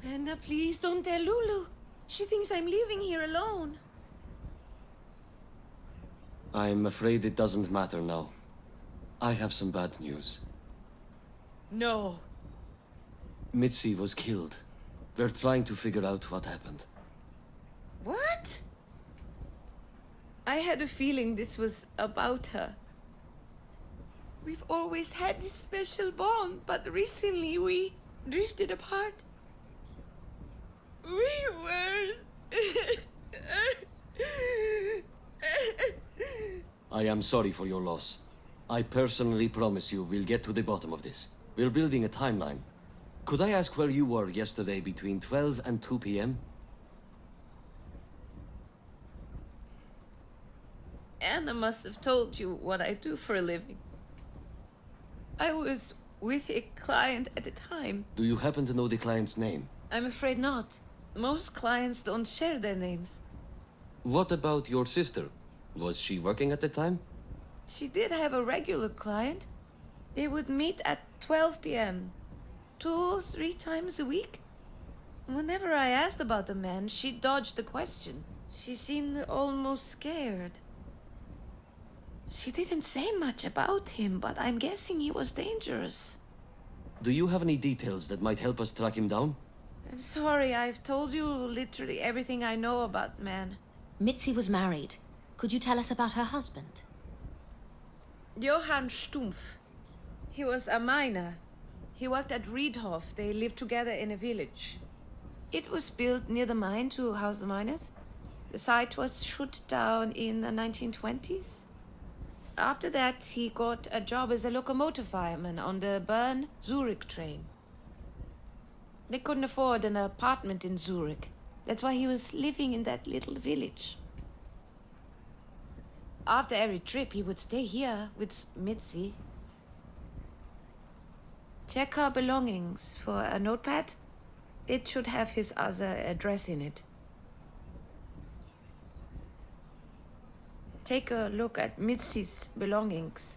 Anna, please don't tell Lulu. She thinks I'm leaving here alone. I'm afraid it doesn't matter now. I have some bad news. No. Mitzi was killed. We're trying to figure out what happened. What? I had a feeling this was about her. We've always had this special bond, but recently we drifted apart. We were... I am sorry for your loss. I personally promise you we'll get to the bottom of this. We're building a timeline. Could I ask where you were yesterday between 12 and 2 p.m.? Anna must have told you what I do for a living. I was with a client at the time. Do you happen to know the client's name? I'm afraid not. Most clients don't share their names. What about your sister? Was she working at the time? She did have a regular client. They would meet at 12 p.m. 2-3 times a week. Whenever I asked about the man, she dodged the question. She seemed almost scared. She didn't say much about him, but I'm guessing he was dangerous. Do you have any details that might help us track him down? I'm sorry, I've told you literally everything I know about the man. Mitzi was married. Could you tell us about her husband? Johann Stumpf. He was a miner. He worked at Riedhof. They lived together in a village. It was built near the mine to house the miners. The site was shut down in the 1920s. After that, he got a job as a locomotive fireman on the Bern-Zurich train. They couldn't afford an apartment in Zurich. That's why he was living in that little village. After every trip, he would stay here with Mitzi. Check her belongings for a notepad. It should have his other address in it. Take a look at Mitzi's belongings.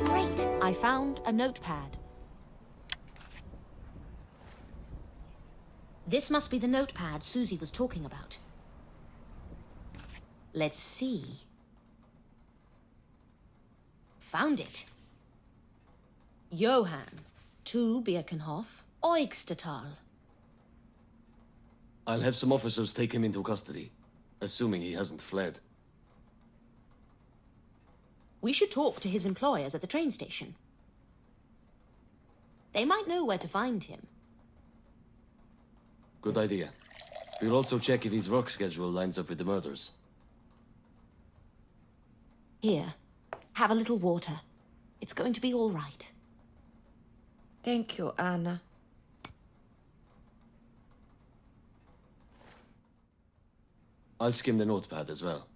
Great! I found a notepad. This must be the notepad Susie was talking about. Let's see. Found it. Johann, to Birkenhof, Eugstetal. I'll have some officers take him into custody, assuming he hasn't fled. We should talk to his employers at the train station. They might know where to find him. Good idea. We'll also check if his work schedule lines up with the murders. Here, have a little water. It's going to be all right. Thank you, Anna. I'll skim the notepad as well.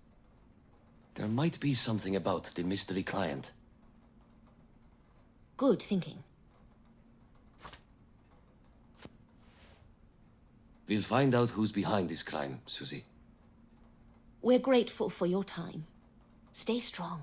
There might be something about the mystery client. Good thinking. We'll find out who's behind this crime, Susie. We're grateful for your time. Stay strong.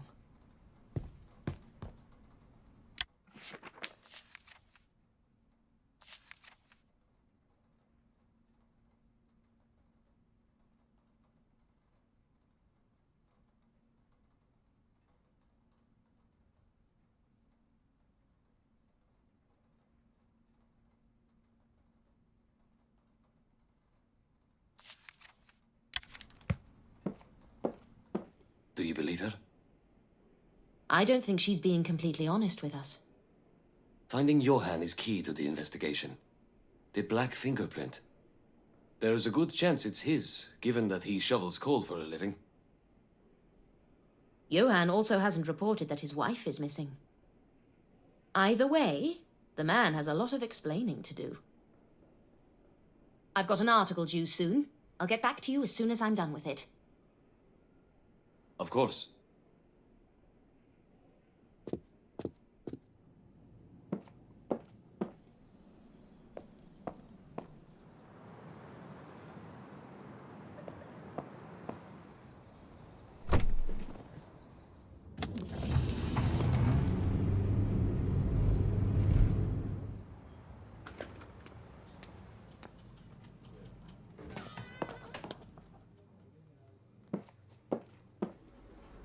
Do you believe her? I don't think she's being completely honest with us. Finding Johan is key to the investigation. The black fingerprint. There is a good chance it's his, given that he shovels coal for a living. Johan also hasn't reported that his wife is missing. Either way, the man has a lot of explaining to do. I've got an article due soon. I'll get back to you as soon as I'm done with it. Of course.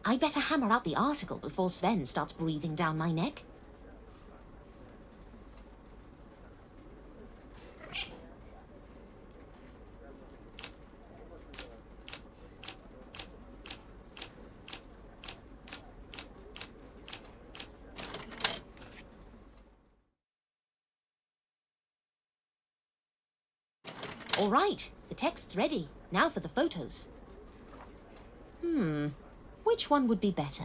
I'd better hammer out the article before Sven starts breathing down my neck. All right, the text's ready. Now for the photos. Which one would be better?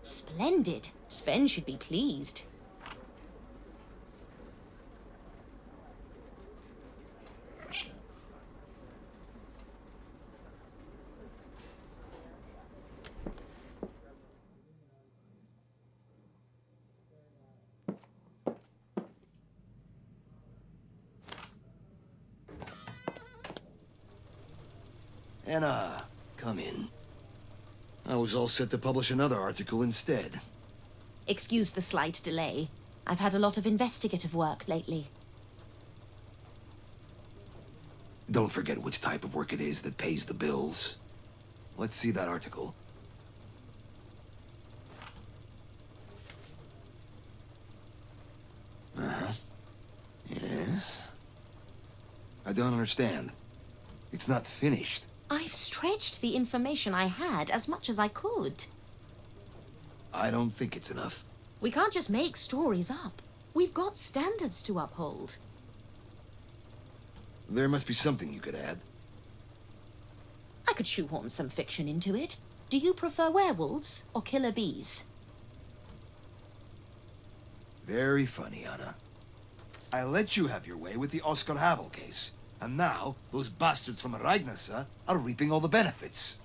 Splendid. Sven should be pleased. Anna, come in. I was all set to publish another article instead. Excuse the slight delay. I've had a lot of investigative work lately. Don't forget which type of work it is that pays the bills. Let's see that article. Uh-huh. Yes? I don't understand. It's not finished. I've stretched the information I had as much as I could. I don't think it's enough. We can't just make stories up. We've got standards to uphold. There must be something you could add. I could shoehorn some fiction into it. Do you prefer werewolves or killer bees? Very funny, Anna. I let you have your way with the Oscar Havel case. And now, those bastards from Ragnasa are reaping all the benefits.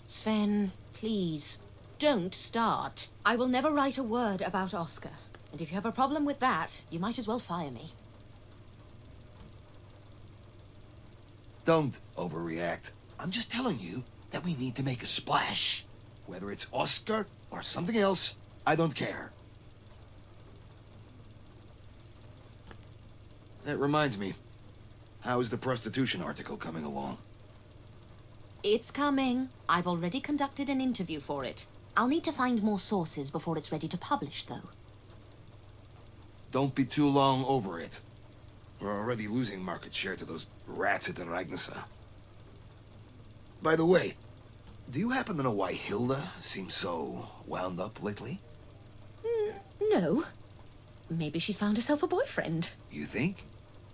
Sven, please, don't start. I will never write a word about Oscar. And if you have a problem with that, you might as well fire me. Don't overreact. I'm just telling you that we need to make a splash. Whether it's Oscar or something else, I don't care. That reminds me. How is the prostitution article coming along? It's coming. I've already conducted an interview for it. I'll need to find more sources before it's ready to publish, though. Don't be too long over it. We're already losing market share to those rats at the Ragnasa. By the way, do you happen to know why Hilda seems so wound up lately? No. Maybe she's found herself a boyfriend. You think?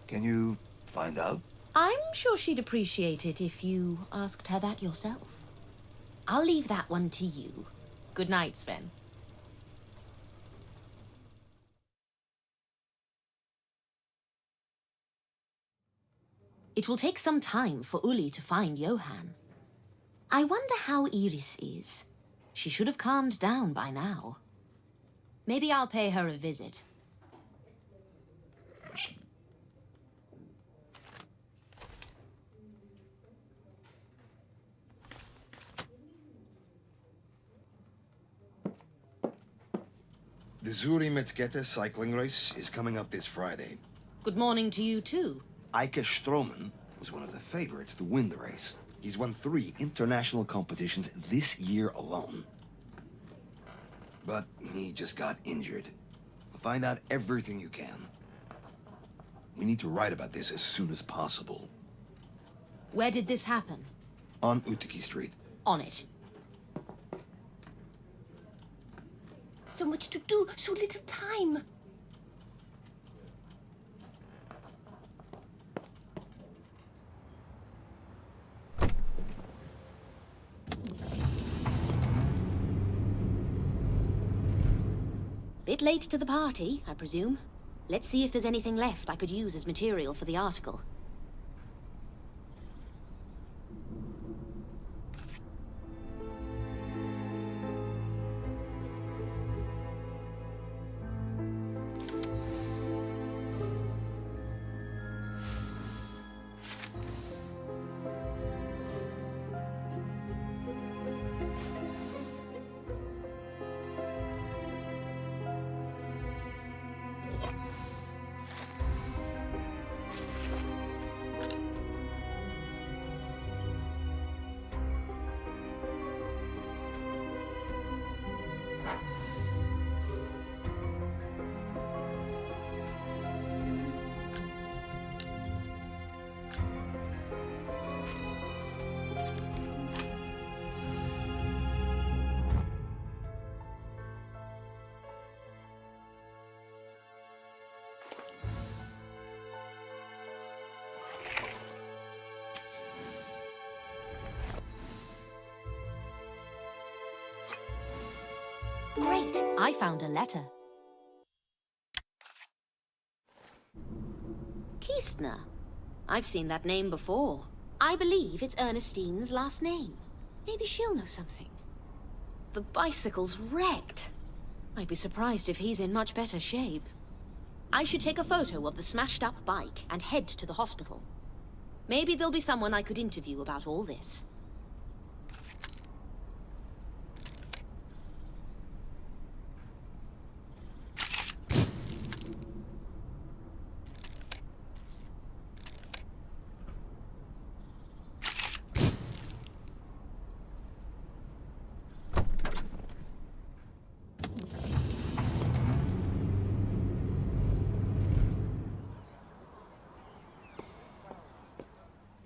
Can you find out? I'm sure she'd appreciate it if you asked her that yourself. I'll leave that one to you. Good night, Sven. It will take some time for Uli to find Johan. I wonder how Iris is. She should have calmed down by now. Maybe I'll pay her a visit. The Zuri Metzgete cycling race is coming up this Friday. Good morning to you, too. Eike Stroman was one of the favorites to win the race. He's won 3 international competitions this year alone. But he just got injured. Find out everything you can. We need to write about this as soon as possible. Where did this happen? On Utiki Street. On it. so much to do, so little time. Bit late to the party, I presume. Let's see if there's anything left I could use as material for the article. Great! I found a letter. Kistner. I've seen that name before. I believe it's Ernestine's last name. Maybe she'll know something. The bicycle's wrecked. I'd be surprised if he's in much better shape. I should take a photo of the smashed-up bike and head to the hospital. Maybe there'll be someone I could interview about all this.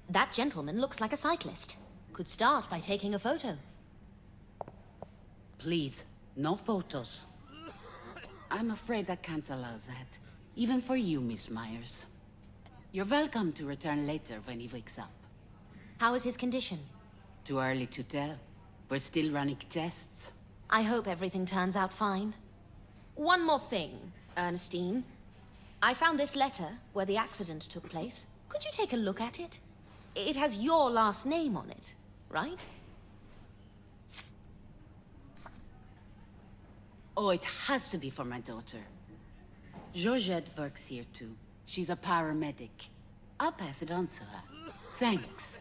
That gentleman looks like a cyclist. Could start by taking a photo. Please, no photos. I'm afraid I can't allow that. Even for you, Miss Myers. You're welcome to return later when he wakes up. How is his condition? Too early to tell. We're still running tests. I hope everything turns out fine. One more thing, Ernestine. I found this letter where the accident took place. Could you take a look at it? It has your last name on it, right? Oh, it has to be for my daughter. Georgette works here too. She's a paramedic. I'll pass it on to her. Thanks.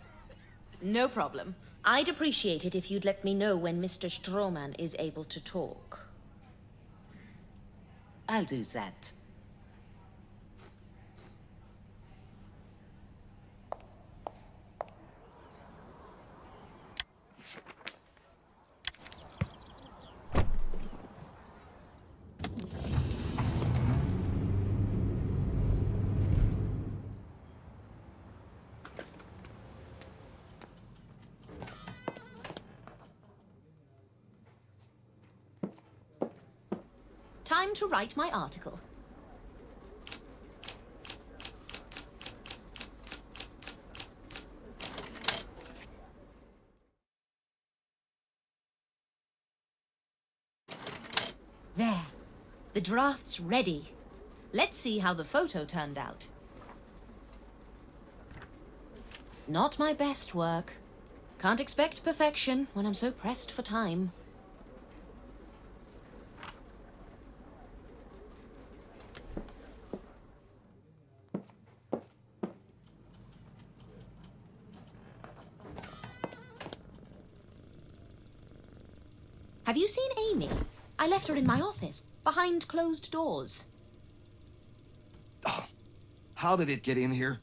No problem. I'd appreciate it if you'd let me know when Mr. Stroman is able to talk. I'll do that. Time to write my article. There. The draft's ready. Let's see how the photo turned out. Not my best work. Can't expect perfection when I'm so pressed for time. Have you seen Amy? I left her in my office, behind closed doors. Oh, how did it get in here?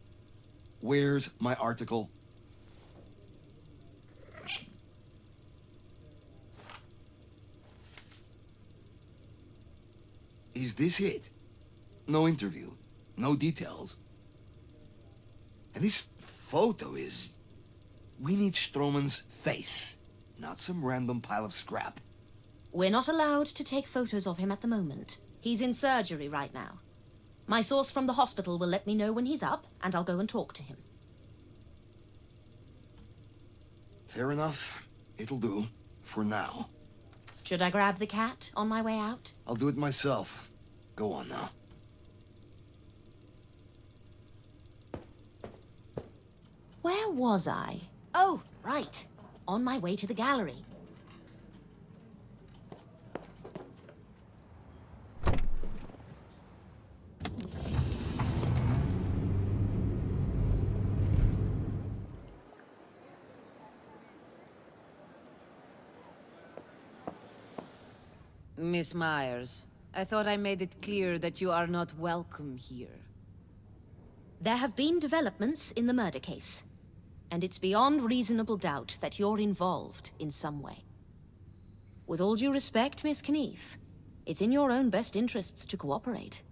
Where's my article? Is this it? No interview, no details. And this photo is... We need Stroman's face, not some random pile of scrap. We're not allowed to take photos of him at the moment. He's in surgery right now. My source from the hospital will let me know when he's up, and I'll go and talk to him. Fair enough. It'll do. For now. Should I grab the cat on my way out? I'll do it myself. Go on now. Where was I? Oh, right. On my way to the gallery. Miss Myers, I thought I made it clear that you are not welcome here. There have been developments in the murder case, and it's beyond reasonable doubt that you're involved in some way. With all due respect, Miss Knief, it's in your own best interests to cooperate.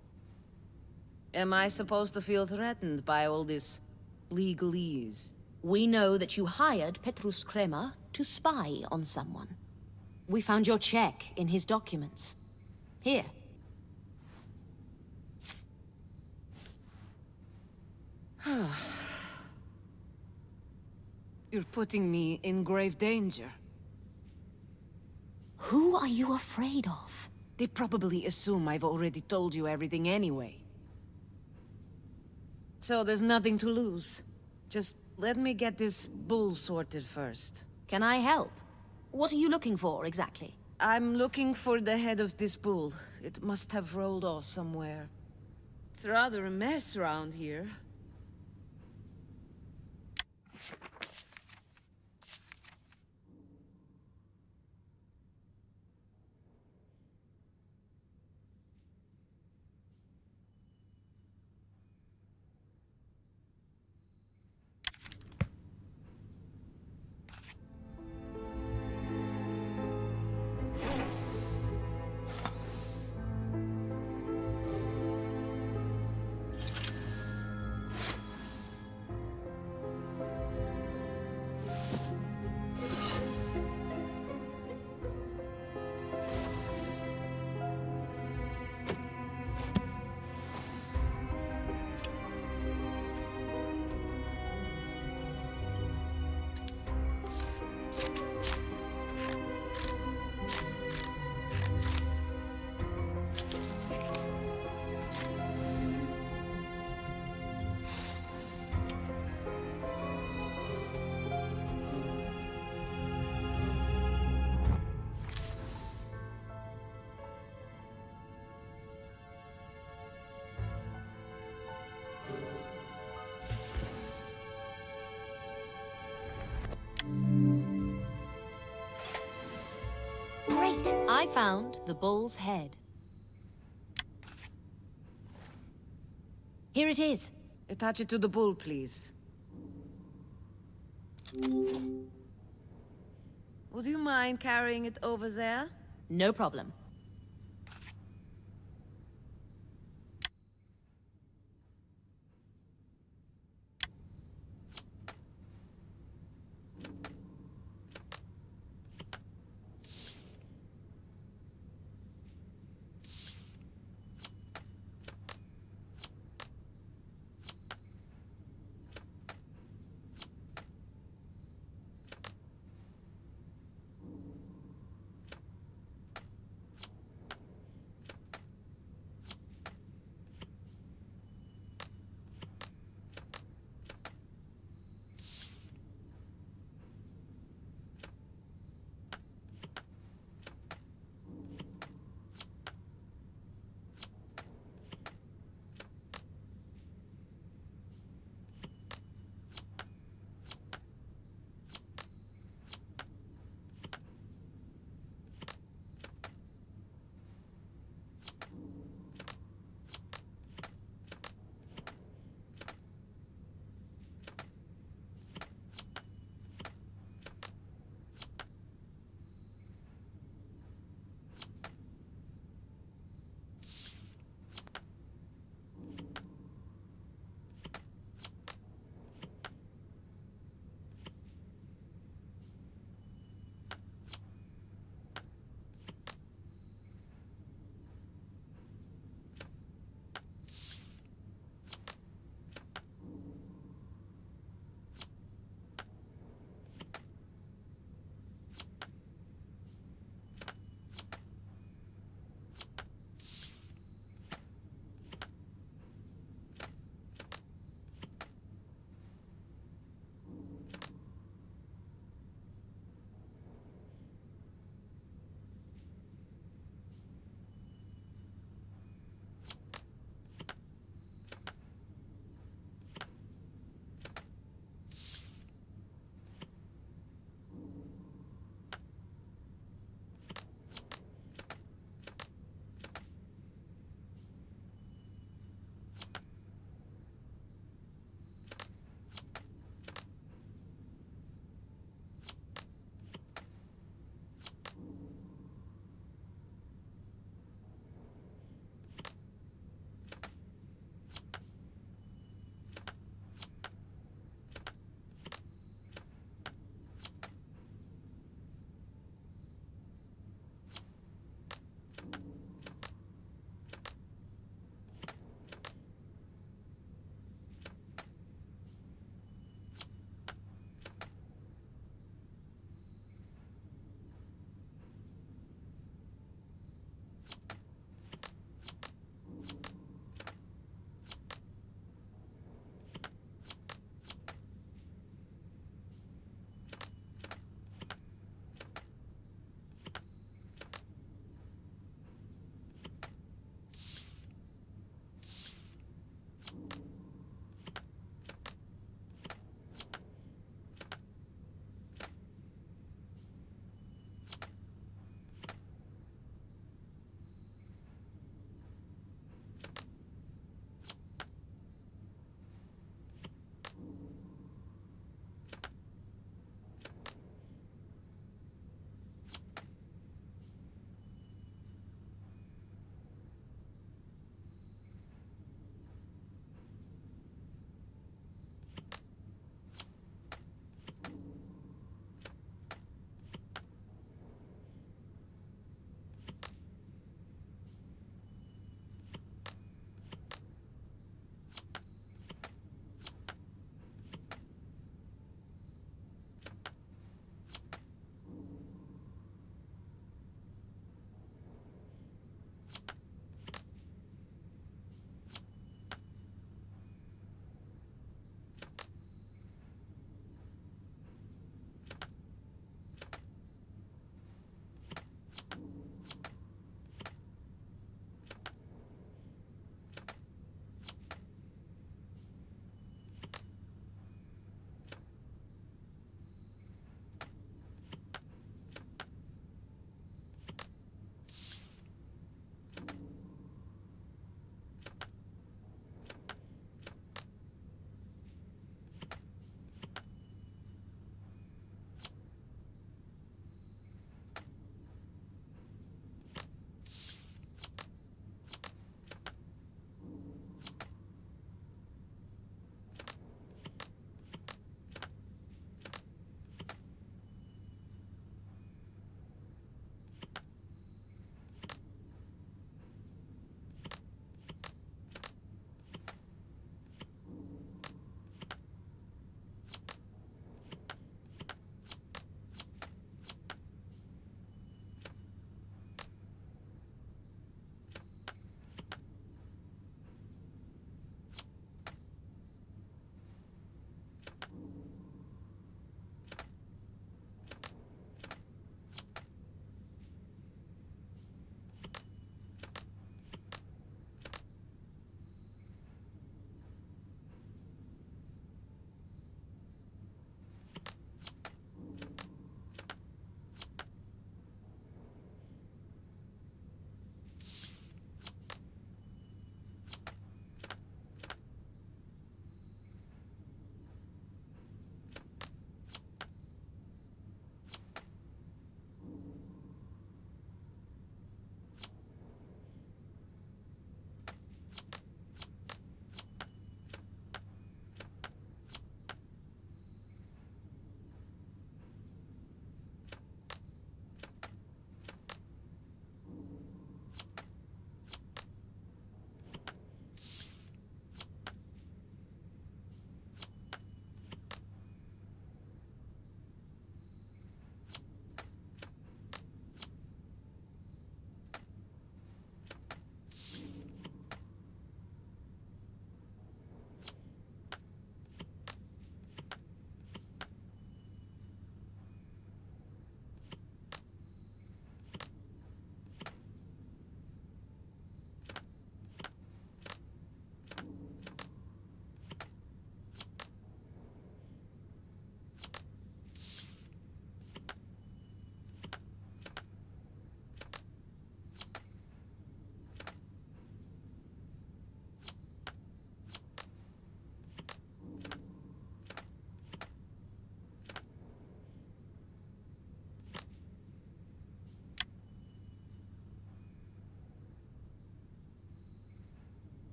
Am I supposed to feel threatened by all this legalese? We know that you hired Petrus Kremer to spy on someone. We found your check in his documents. Here. You're putting me in grave danger. Who are you afraid of? They probably assume I've already told you everything anyway. So there's nothing to lose. Just let me get this bull sorted first. Can I help? What are you looking for, exactly? I'm looking for the head of this bull. It must have rolled off somewhere. It's rather a mess around here. Great! I found the bull's head. Here it is. Attach it to the bull, please. Would you mind carrying it over there? No problem.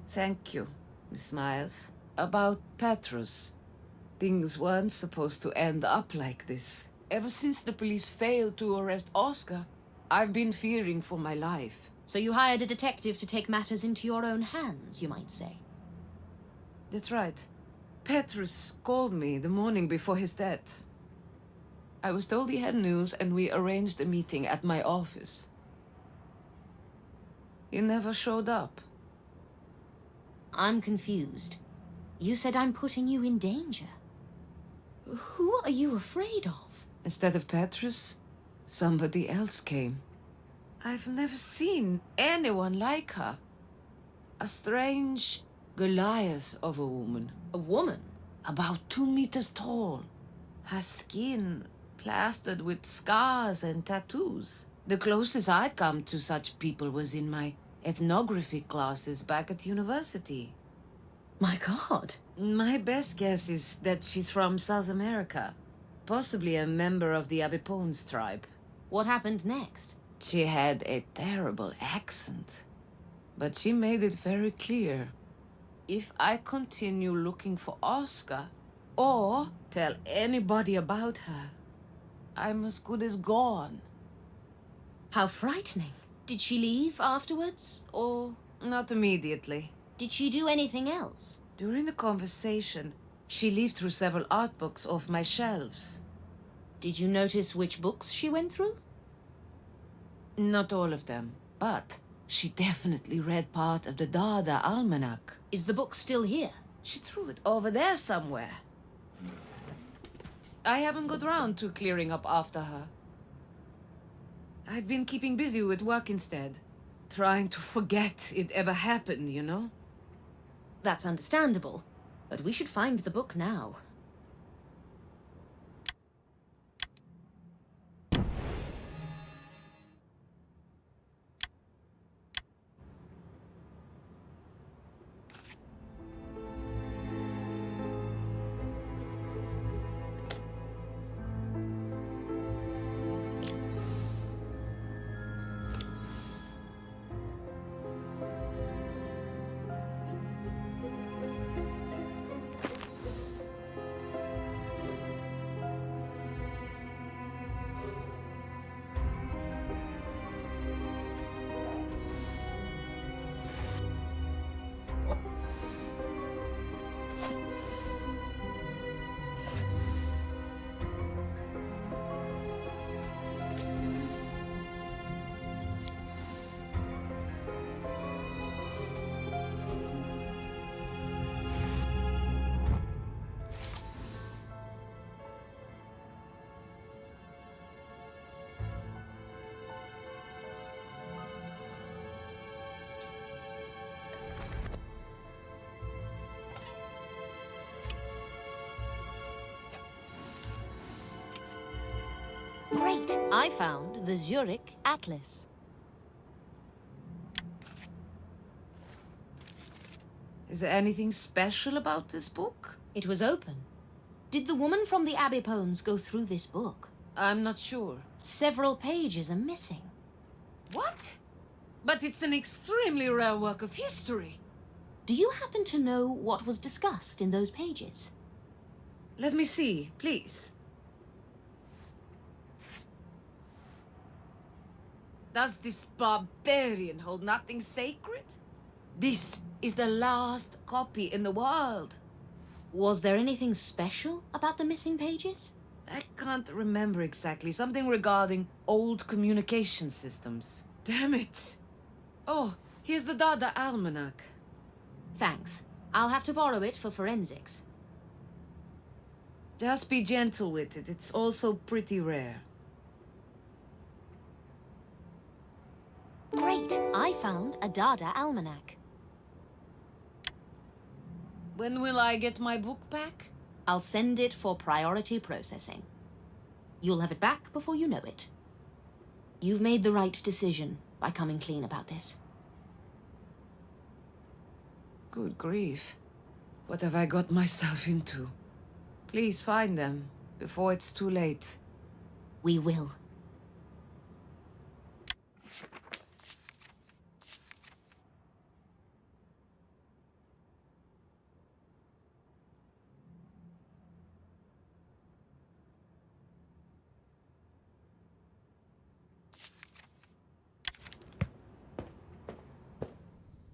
Thank you, Miss Myers. About Petrus. Things weren't supposed to end up like this. Ever since the police failed to arrest Oscar, I've been fearing for my life. So you hired a detective to take matters into your own hands, you might say. That's right. Petrus called me the morning before his death. I was told he had news and we arranged a meeting at my office. He never showed up. I'm confused. You said I'm putting you in danger. Who are you afraid of? Instead of Petrus, somebody else came. I've never seen anyone like her. A strange Goliath of a woman. A woman? About 2 meters tall. Her skin plastered with scars and tattoos. The closest I'd come to such people was in my ethnography classes back at university. My God. My best guess is that she's from South America. Possibly a member of the Abipones tribe. What happened next? She had a terrible accent. But she made it very clear. If I continue looking for Oscar, or tell anybody about her, I'm as good as gone. How frightening. Did she leave afterwards, or...? Not immediately. Did she do anything else? During the conversation, she leafed through several art books off my shelves. Did you notice which books she went through? Not all of them, but she definitely read part of the Dada Almanac. Is the book still here? She threw it over there somewhere. I haven't got round to clearing up after her. I've been keeping busy with work instead. Trying to forget it ever happened, you know? That's understandable, but we should find the book now. Great! I found the Zurich Atlas. Is there anything special about this book? It was open. Did the woman from the Abipones go through this book? I'm not sure. Several pages are missing. What? But it's an extremely rare work of history. Do you happen to know what was discussed in those pages? Let me see, please. Does this barbarian hold nothing sacred? This is the last copy in the world. Was there anything special about the missing pages? I can't remember exactly. Something regarding old communication systems. Damn it. Oh, here's the Dada Almanac. Thanks. I'll have to borrow it for forensics. Just be gentle with it. It's also pretty rare. Great! I found a Dada Almanac. When will I get my book back? I'll send it for priority processing. You'll have it back before you know it. You've made the right decision by coming clean about this. Good grief. What have I got myself into? Please find them before it's too late. We will.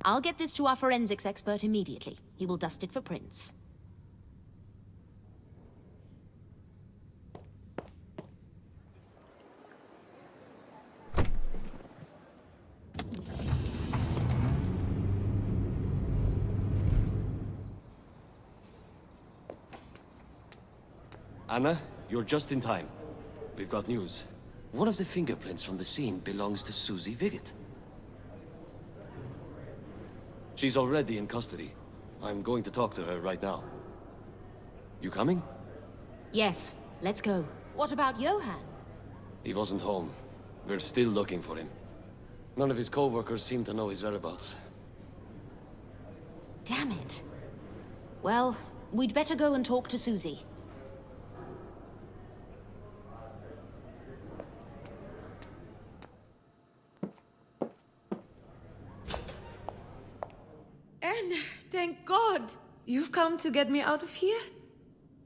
I'll get this to our forensics expert immediately. He will dust it for prints. Anna, you're just in time. We've got news. One of the fingerprints from the scene belongs to Susie Viggett. She's already in custody. I'm going to talk to her right now. You coming? Yes, let's go. What about Johan? He wasn't home. We're still looking for him. None of his co-workers seem to know his whereabouts. Damn it. Well, we'd better go and talk to Susie. Anna, thank God! You've come to get me out of here?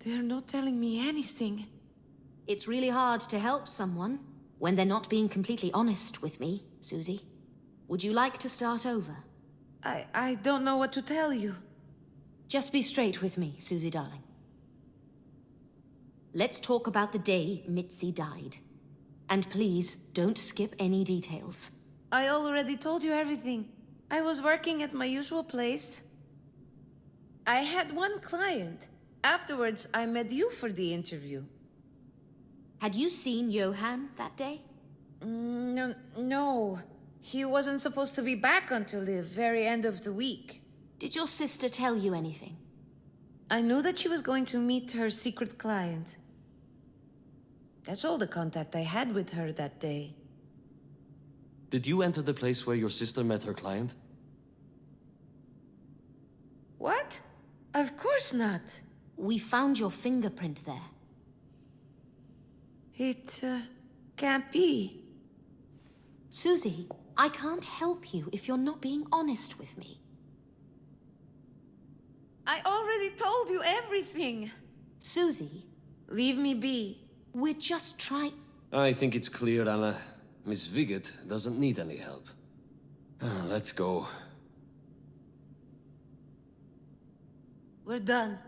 They're not telling me anything. It's really hard to help someone when they're not being completely honest with me, Susie. Would you like to start over? I don't know what to tell you. Just be straight with me, Susie darling. Let's talk about the day Mitzi died. And please, don't skip any details. I already told you everything. I was working at my usual place. I had one client. Afterwards, I met you for the interview. Had you seen Johan that day? No. He wasn't supposed to be back until the very end of the week. Did your sister tell you anything? I knew that she was going to meet her secret client. That's all the contact I had with her that day. Did you enter the place where your sister met her client? What? Of course not. We found your fingerprint there. It can't be. Susie, I can't help you if you're not being honest with me. I already told you everything. Susie. Leave me be. We're just trying... I think it's clear, Anna. Miss Viggett doesn't need any help. Let's go. We're done.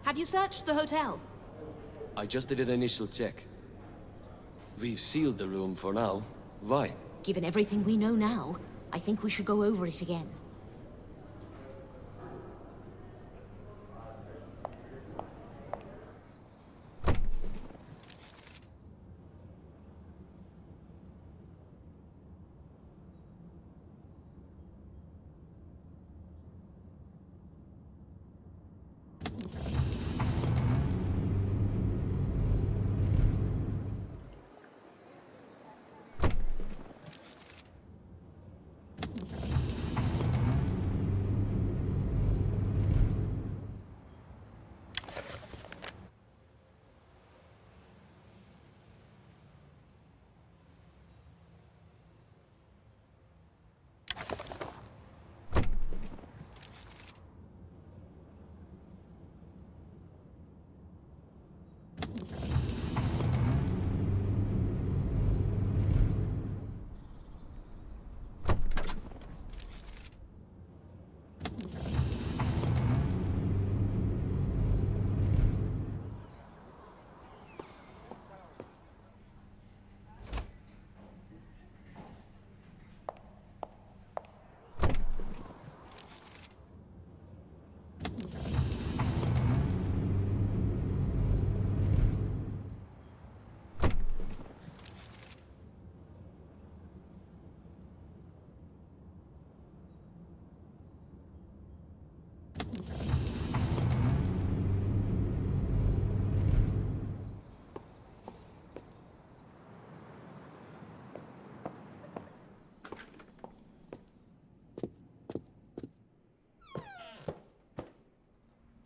Have you searched the hotel? I just did an initial check. We've sealed the room for now. Why? Given everything we know now, I think we should go over it again.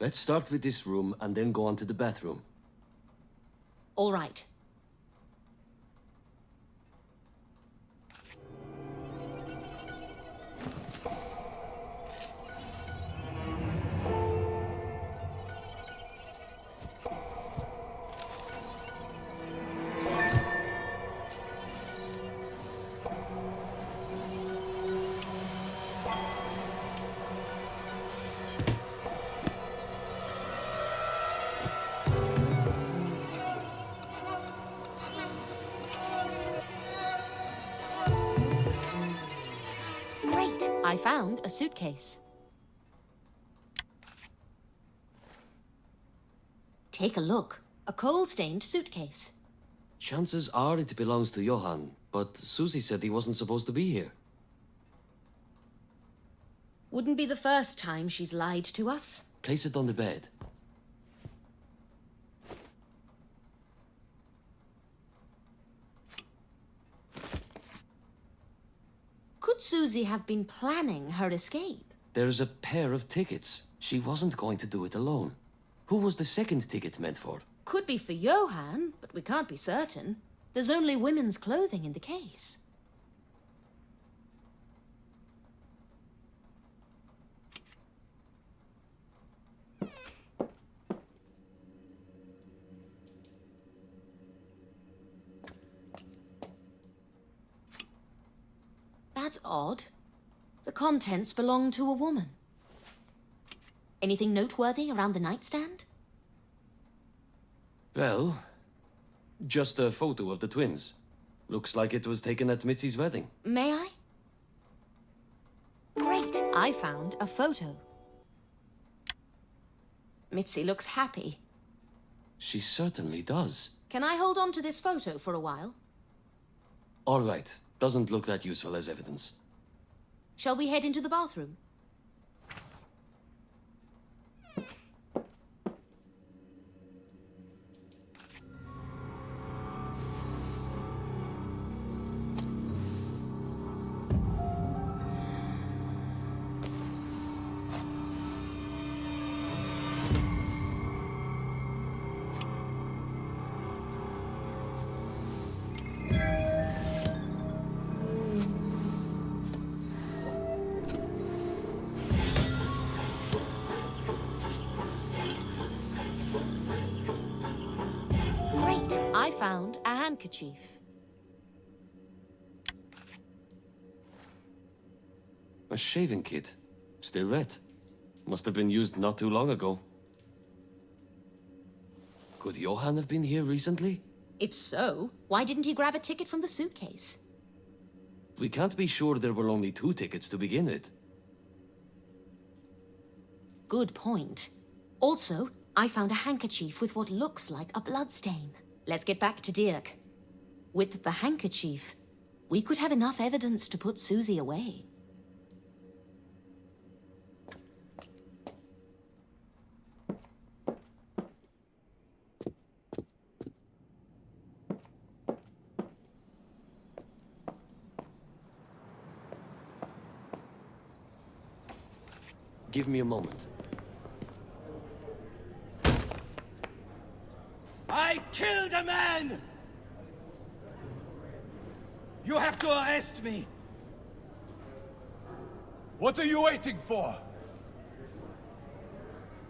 Let's start with this room and then go on to the bathroom. All right. I found a suitcase. Take a look. A coal-stained suitcase. Chances are it belongs to Johan, but Susie said he wasn't supposed to be here. Wouldn't be the first time she's lied to us. Place it on the bed. Could Susie have been planning her escape? There's a pair of tickets. She wasn't going to do it alone. Who was the second ticket meant for? Could be for Johan, but we can't be certain. There's only women's clothing in the case. That's odd. The contents belong to a woman. Anything noteworthy around the nightstand? Well, just a photo of the twins. Looks like it was taken at Mitzi's wedding. May I? Great! I found a photo. Mitzi looks happy. She certainly does. Can I hold on to this photo for a while? All right. Doesn't look that useful as evidence. Shall we head into the bathroom? I found a handkerchief. A shaving kit. Still wet. Must have been used not too long ago. Could Johan have been here recently? If so, why didn't he grab a ticket from the suitcase? We can't be sure there were only 2 tickets to begin with. Good point. Also, I found a handkerchief with what looks like a bloodstain. Let's get back to Dirk. With the handkerchief, we could have enough evidence to put Susie away. Give me a moment. I killed a man! You have to arrest me! What are you waiting for?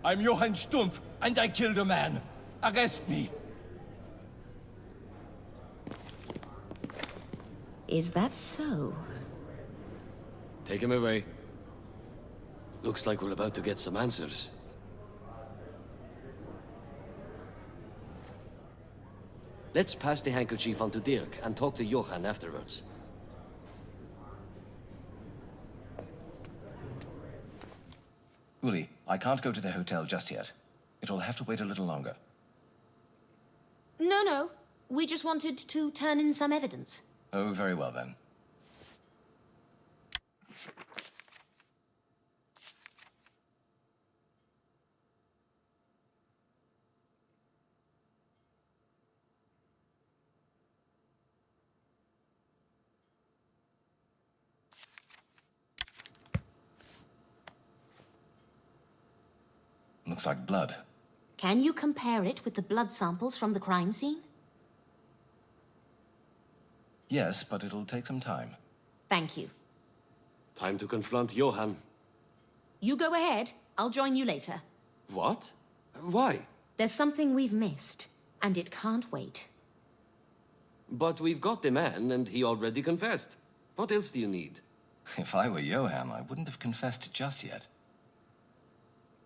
I'm Johann Stumpf, and I killed a man. Arrest me. Is that so? Take him away. Looks like we're about to get some answers. Let's pass the handkerchief on to Dirk and talk to Johan afterwards. Uli, I can't go to the hotel just yet. It'll have to wait a little longer. No. We just wanted to turn in some evidence. Oh, very well then. Looks like blood. Can you compare it with the blood samples from the crime scene? Yes, but it'll take some time. Thank you. Time to confront Johan. You go ahead. I'll join you later. What? Why? There's something we've missed, and it can't wait. But we've got the man, and he already confessed. What else do you need? If I were Johan, I wouldn't have confessed just yet.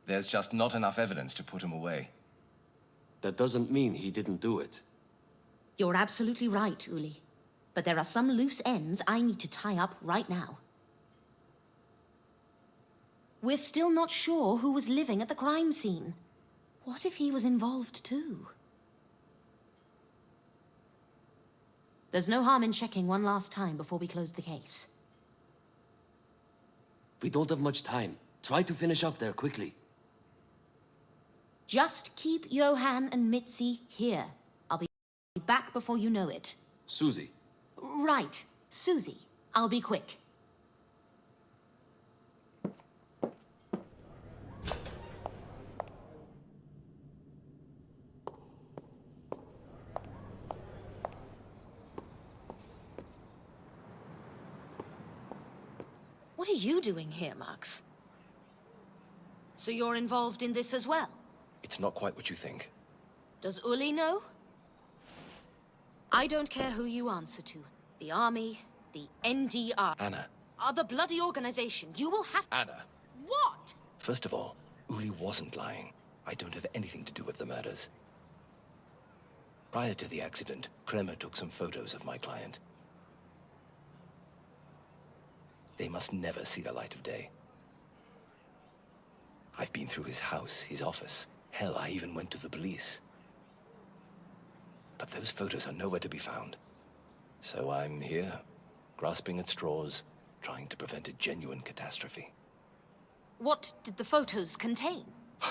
There's just not enough evidence to put him away. That doesn't mean he didn't do it. You're absolutely right, Uli. But there are some loose ends I need to tie up right now. We're still not sure who was living at the crime scene. What if he was involved too? There's no harm in checking one last time before we close the case. We don't have much time. Try to finish up there quickly. Just keep Johan and Mitzi here. I'll be back before you know it. Susie. Right, Susie. I'll be quick. What are you doing here, Max? So you're involved in this as well? It's not quite what you think. Does Uli know? I don't care who you answer to. The army, the NDR. Anna. The bloody organization. You will have... Anna. What? First of all, Uli wasn't lying. I don't have anything to do with the murders. Prior to the accident, Kremer took some photos of my client. They must never see the light of day. I've been through his house, his office. Hell, I even went to the police. But those photos are nowhere to be found. So I'm here, grasping at straws, trying to prevent a genuine catastrophe. What did the photos contain?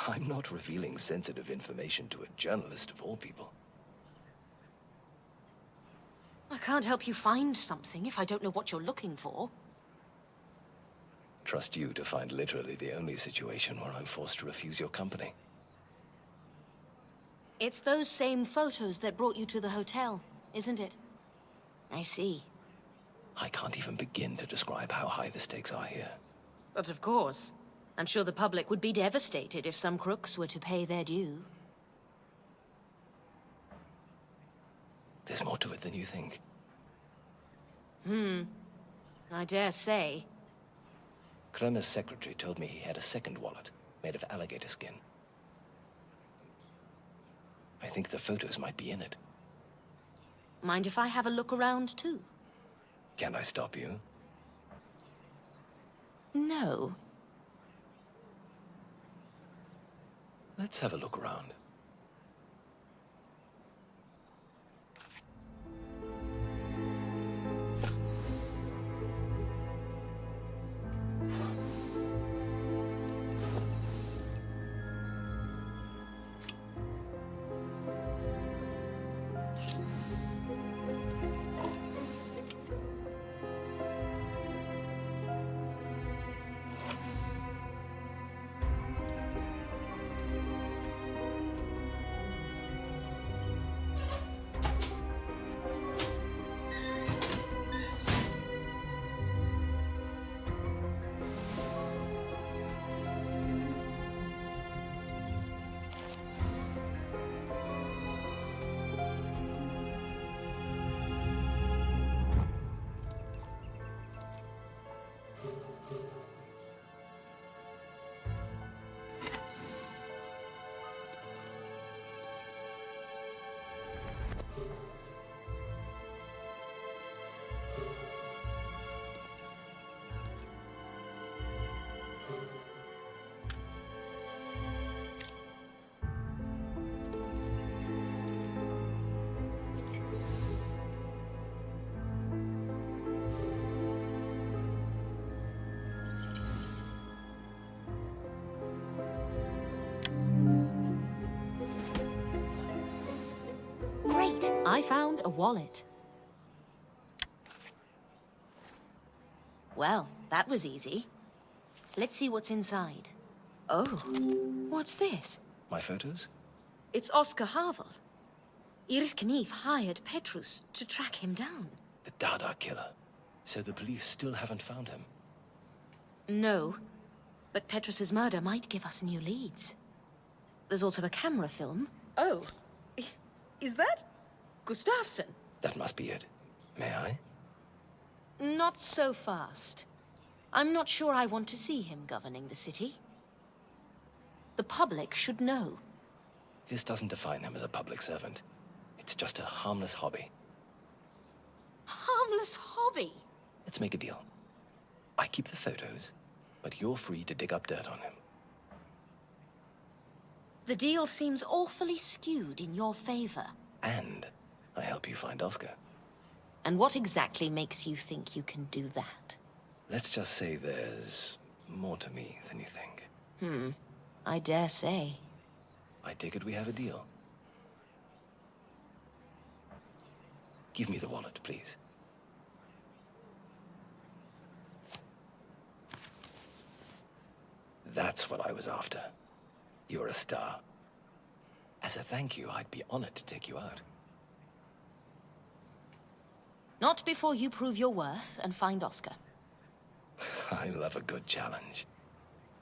I'm not revealing sensitive information to a journalist of all people. I can't help you find something if I don't know what you're looking for. Trust you to find literally the only situation where I'm forced to refuse your company. It's those same photos that brought you to the hotel, isn't it? I see. I can't even begin to describe how high the stakes are here. But of course. I'm sure the public would be devastated if some crooks were to pay their due. There's more to it than you think. I dare say. Kremer's secretary told me he had a second wallet, made of alligator skin. I think the photos might be in it. Mind if I have a look around too? Can I stop you? No. Let's have a look around. I found a wallet. Well, that was easy. Let's see what's inside. Oh, what's this? My photos? It's Oscar Havel. Iris Knief hired Petrus to track him down. The Dada killer. So the police still haven't found him. No, but Petrus's murder might give us new leads. There's also a camera film. Oh, is that Gustafsson? That must be it. May I? Not so fast. I'm not sure I want to see him governing the city. The public should know. This doesn't define him as a public servant. It's just a harmless hobby. Harmless hobby? Let's make a deal. I keep the photos, but you're free to dig up dirt on him. The deal seems awfully skewed in your favor. And I help you find Oscar. And what exactly makes you think you can do that? Let's just say there's more to me than you think. I dare say. I take it we have a deal. Give me the wallet, please. That's what I was after. You're a star. As a thank you, I'd be honored to take you out. Not before you prove your worth and find Oscar. I love a good challenge.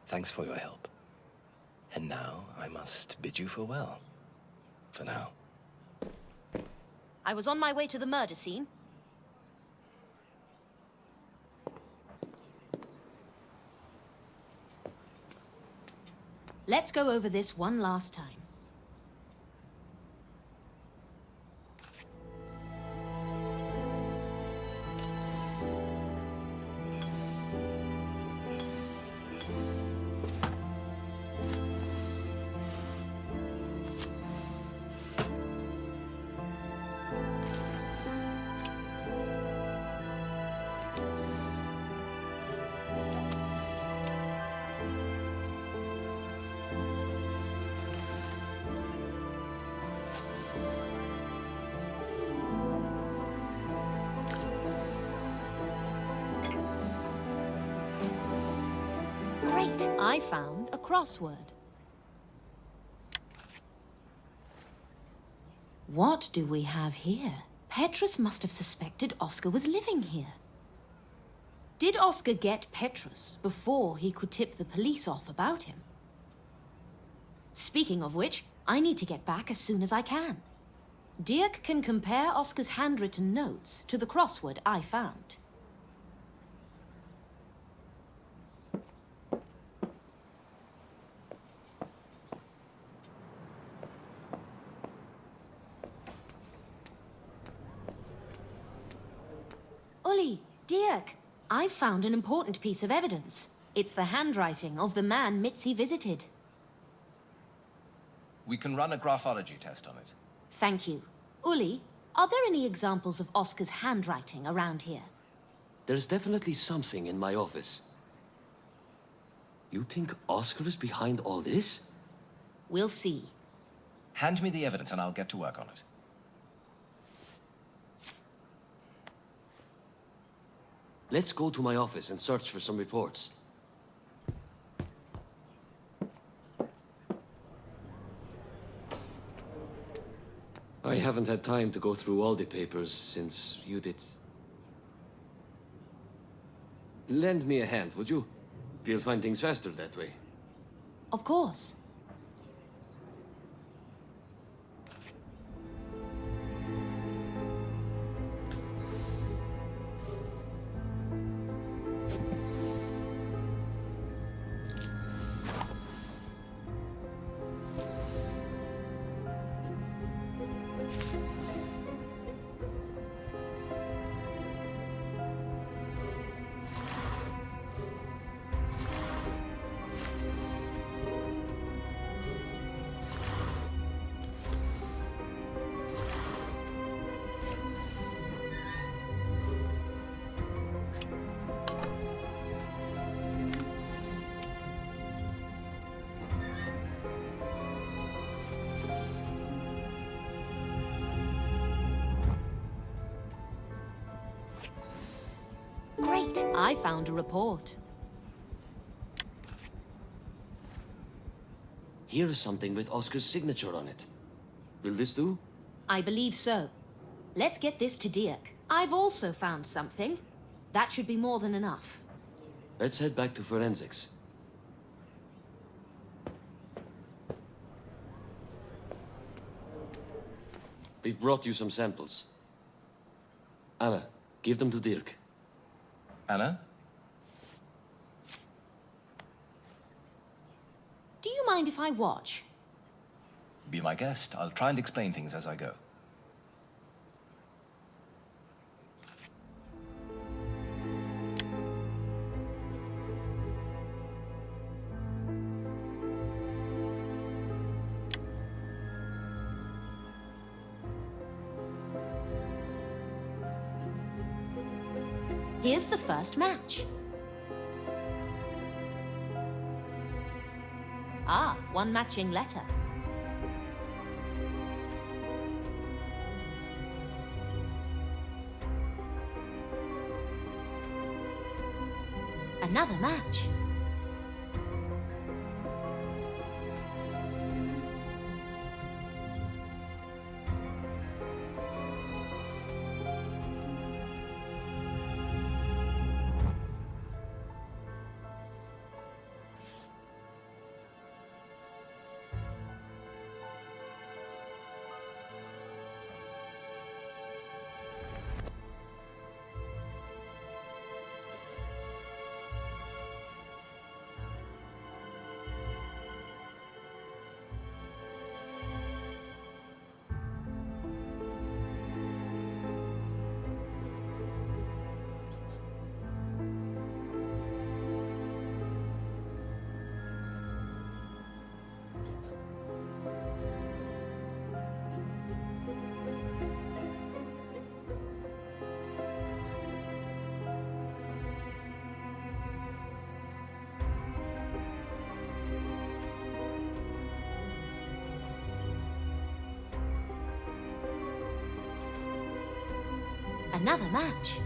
Thanks for your help. And now I must bid you farewell. For now. I was on my way to the murder scene. Let's go over this one last time. Great! I found a crossword. What do we have here? Petrus must have suspected Oscar was living here. Did Oscar get Petrus before he could tip the police off about him? Speaking of which, I need to get back as soon as I can. Dirk can compare Oscar's handwritten notes to the crossword I found. Uli, Dirk, I've found an important piece of evidence. It's the handwriting of the man Mitzi visited. We can run a graphology test on it. Thank you. Uli, are there any examples of Oscar's handwriting around here? There's definitely something in my office. You think Oscar is behind all this? We'll see. Hand me the evidence and I'll get to work on it. Let's go to my office and search for some reports. I haven't had time to go through all the papers since you did. Lend me a hand, would you? We'll find things faster that way. Of course. Great! I found a report. Here is something with Oscar's signature on it. Will this do? I believe so. Let's get this to Dirk. I've also found something. That should be more than enough. Let's head back to forensics. We've brought you some samples. Anna, give them to Dirk. Anna? Do you mind if I watch? Be my guest. I'll try and explain things as I go. Here's the first match. Ah, one matching letter. Another match. Another match.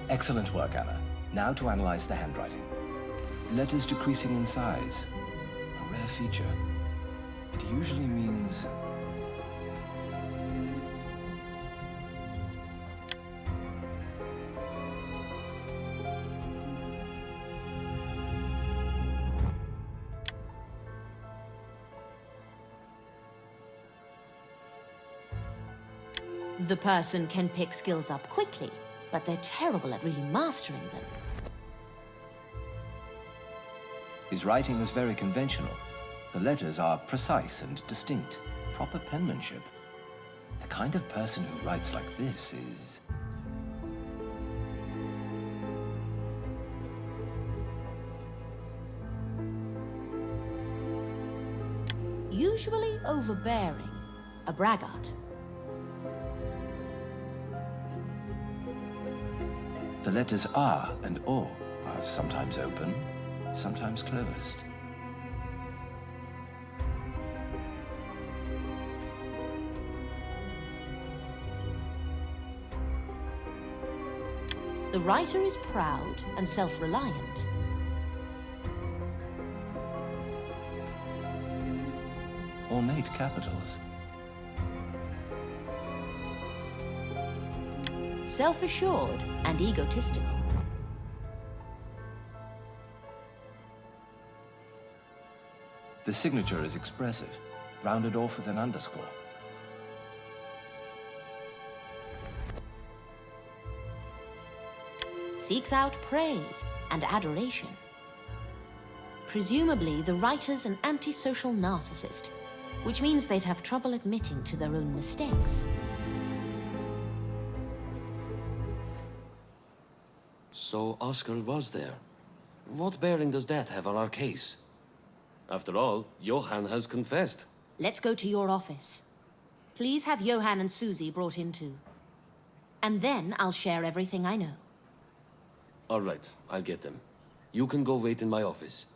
Excellent work, Anna. Now to analyze the handwriting. Letters decreasing in size. A rare feature. It usually means... The person can pick skills up quickly, but they're terrible at really mastering them. His writing is very conventional. The letters are precise and distinct. Proper penmanship. The kind of person who writes like this is... Usually overbearing, a braggart. The letters R and O are sometimes open, sometimes closed. The writer is proud and self-reliant. Ornate capitals. Self-assured and egotistical. The signature is expressive, rounded off with an underscore. seeks out praise and adoration. Presumably, the writer's an antisocial narcissist, which means they'd have trouble admitting to their own mistakes. So Oscar was there. What bearing does that have on our case? After all, Johan has confessed. Let's go to your office. Please have Johan and Susie brought in too. And then I'll share everything I know. All right, I'll get them. You can go wait in my office.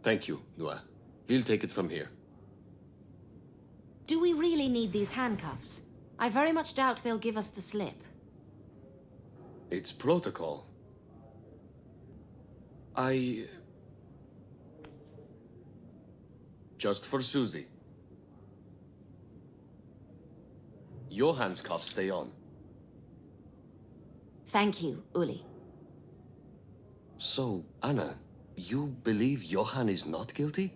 Thank you, Noah. We'll take it from here. Do we really need these handcuffs? I very much doubt they'll give us the slip. It's protocol. Just for Susie. Johan's cuffs stay on. Thank you, Uli. So, Anna, you believe Johan is not guilty?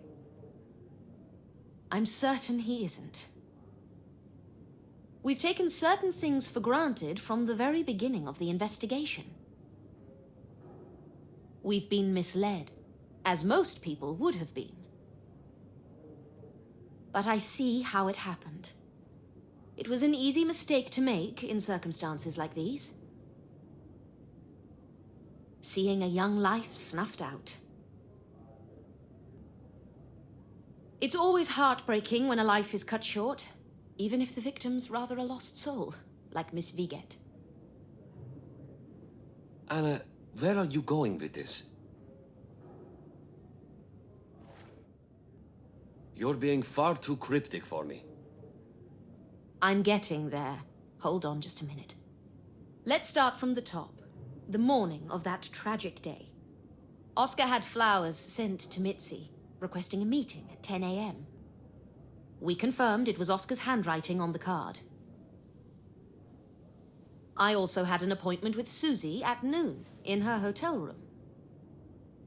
I'm certain he isn't. We've taken certain things for granted from the very beginning of the investigation. We've been misled, as most people would have been. But I see how it happened. It was an easy mistake to make in circumstances like these. Seeing a young life snuffed out. It's always heartbreaking when a life is cut short, even if the victim's rather a lost soul, like Miss Viget. Anna, where are you going with this? You're being far too cryptic for me. I'm getting there. Hold on just a minute. Let's start from the top. The morning of that tragic day. Oscar had flowers sent to Mitzi, requesting a meeting at 10 a.m. We confirmed it was Oscar's handwriting on the card. I also had an appointment with Susie at noon in her hotel room.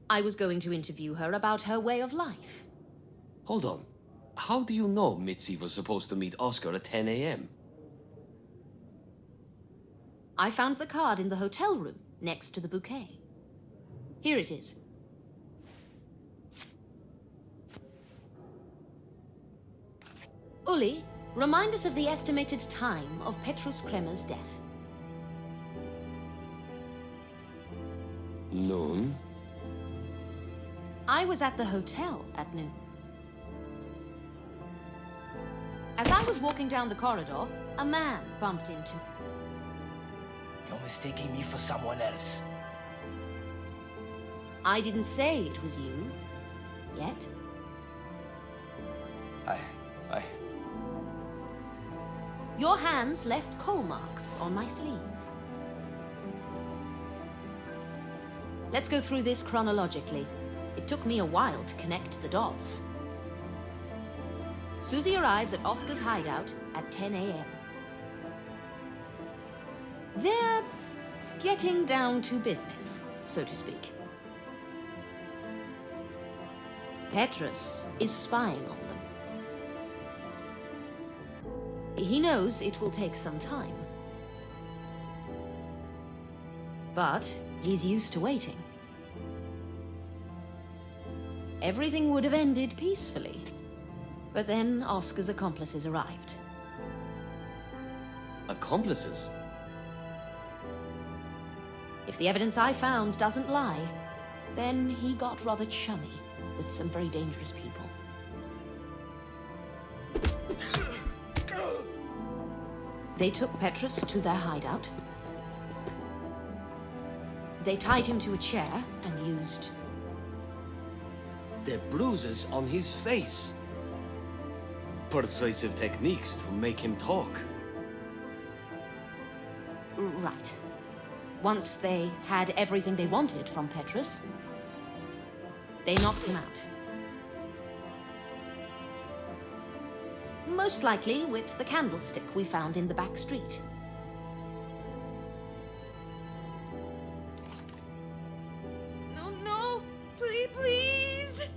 I was going to interview her about her way of life. Hold on. How do you know Mitzi was supposed to meet Oscar at 10 a.m.? I found the card in the hotel room next to the bouquet. Here it is. Uli, remind us of the estimated time of Petrus Kremer's death. Noon? I was at the hotel at noon. As I was walking down the corridor, a man bumped into me. You're mistaking me for someone else. I didn't say it was you. Yet. Your hands left coal marks on my sleeve. Let's go through this chronologically. It took me a while to connect the dots. Susie arrives at Oscar's hideout at 10 a.m. They're getting down to business, so to speak. Petrus is spying on them. He knows it will take some time. But he's used to waiting. Everything would have ended peacefully. But then Oscar's accomplices arrived. Accomplices? If the evidence I found doesn't lie, then he got rather chummy with some very dangerous people. They took Petrus to their hideout. They tied him to a chair and used... the bruises on his face. Persuasive techniques to make him talk. Right. Once they had everything they wanted from Petrus, they knocked him out. Most likely with the candlestick we found in the back street. No, no! Please, please!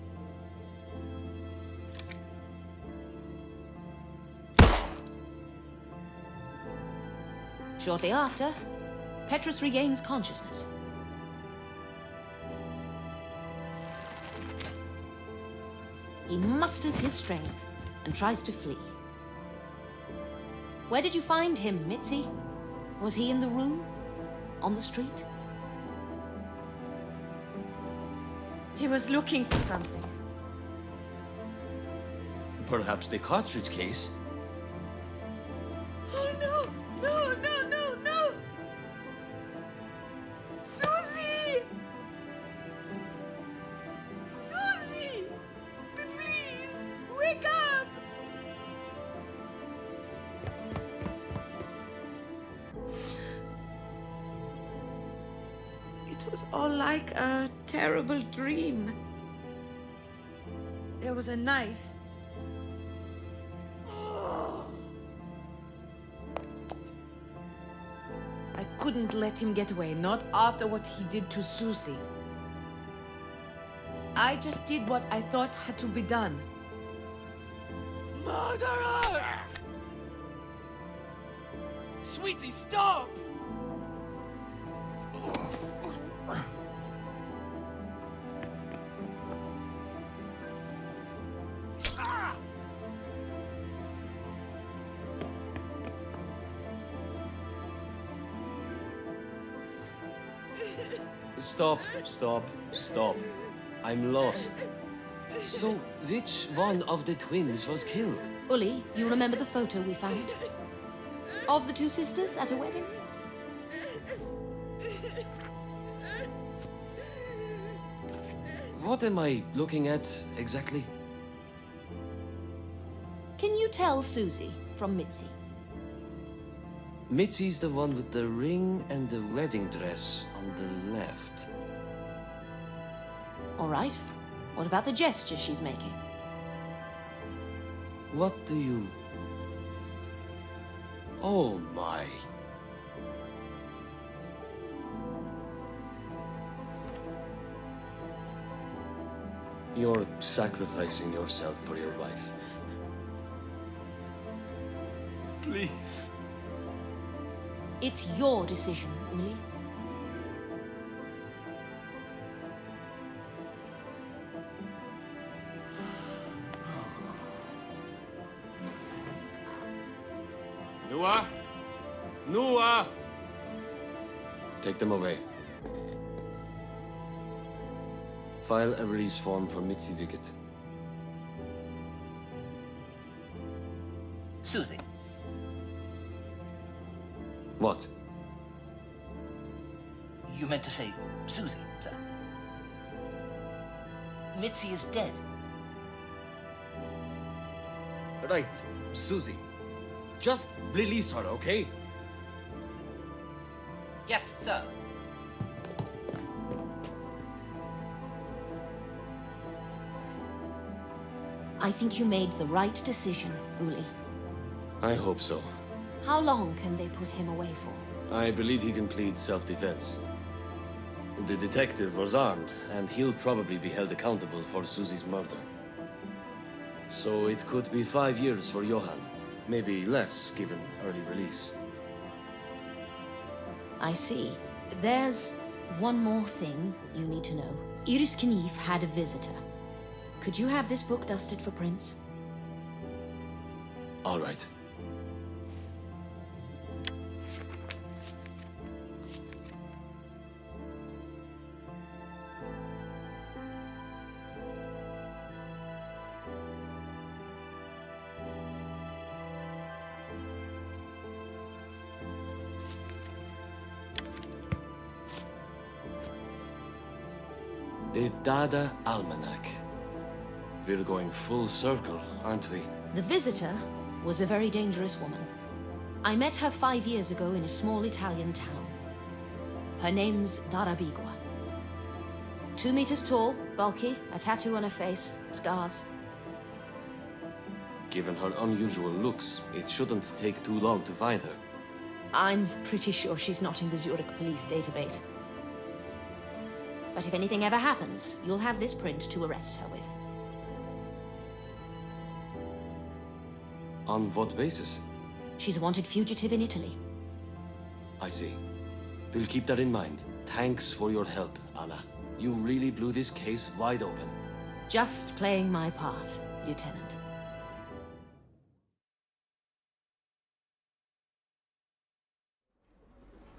Shortly after, Petrus regains consciousness. He musters his strength and tries to flee. Where did you find him, Mitzi? Was he in the room? On the street? He was looking for something. Perhaps the cartridge case? Oh no! No, no, no, no! Susie! Susie! Please, wake up! It was all like a terrible dream. There was a knife. I couldn't let him get away, not after what he did to Susie. I just did what I thought had to be done. Murderer! Sweetie, stop! Stop, stop, stop. I'm lost. So, which one of the twins was killed? Uli, you remember the photo we found? Of the two sisters at a wedding? What am I looking at exactly? Can you tell Susie from Mitzi? Mitzi's the one with the ring and the wedding dress on the left. All right. What about the gestures she's making? What do you... Oh my. You're sacrificing yourself for your wife. Please. It's your decision, Uli. Noah! Noah! Take them away. File a release form for Mitzi Wickett. Susie. What? You meant to say Susie, sir. Mitzi is dead. Right, Susie. Just release her, okay? Yes, sir. I think you made the right decision, Uli. I hope so. How long can they put him away for? I believe he can plead self-defense. The detective was armed, and he'll probably be held accountable for Susie's murder. So it could be 5 years for Johan. Maybe less, given early release. I see. There's one more thing you need to know. Iris Knief had a visitor. Could you have this book dusted for prints? All right. The Dada Almanac. We're going full circle, aren't we? The visitor was a very dangerous woman. I met her 5 years ago in a small Italian town. Her name's Darabigua. 2 meters tall, bulky, a tattoo on her face, scars. Given her unusual looks, it shouldn't take too long to find her. I'm pretty sure she's not in the Zurich police database. But if anything ever happens, you'll have this print to arrest her with. On what basis? She's a wanted fugitive in Italy. I see. We'll keep that in mind. Thanks for your help, Anna. You really blew this case wide open. Just playing my part, Lieutenant.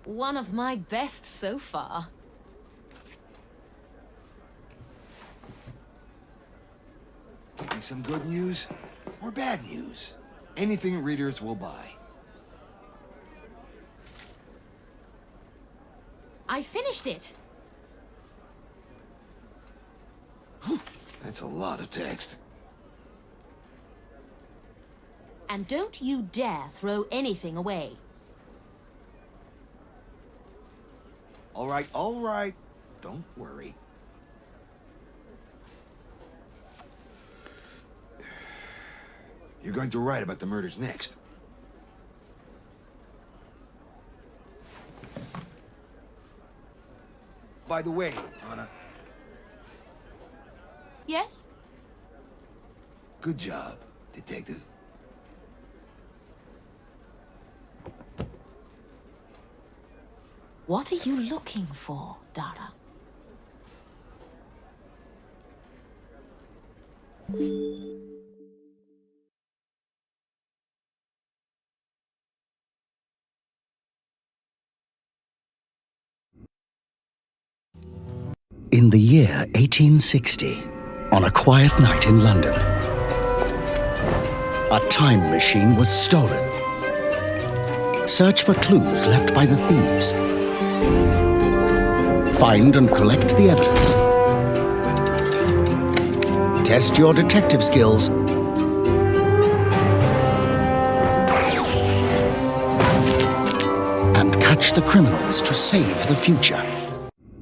One of my best so far. Give me some good news or bad news. Anything readers will buy. I finished it! That's a lot of text. And don't you dare throw anything away. All right. Don't worry. You're going to write about the murders next. By the way, Anna. Yes? Good job, Detective. What are you looking for, Dara? In the year 1860, on a quiet night in London, a time machine was stolen. Search for clues left by the thieves. Find and collect the evidence. Test your detective skills. And catch the criminals to save the future.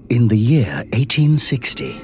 In the year 1860,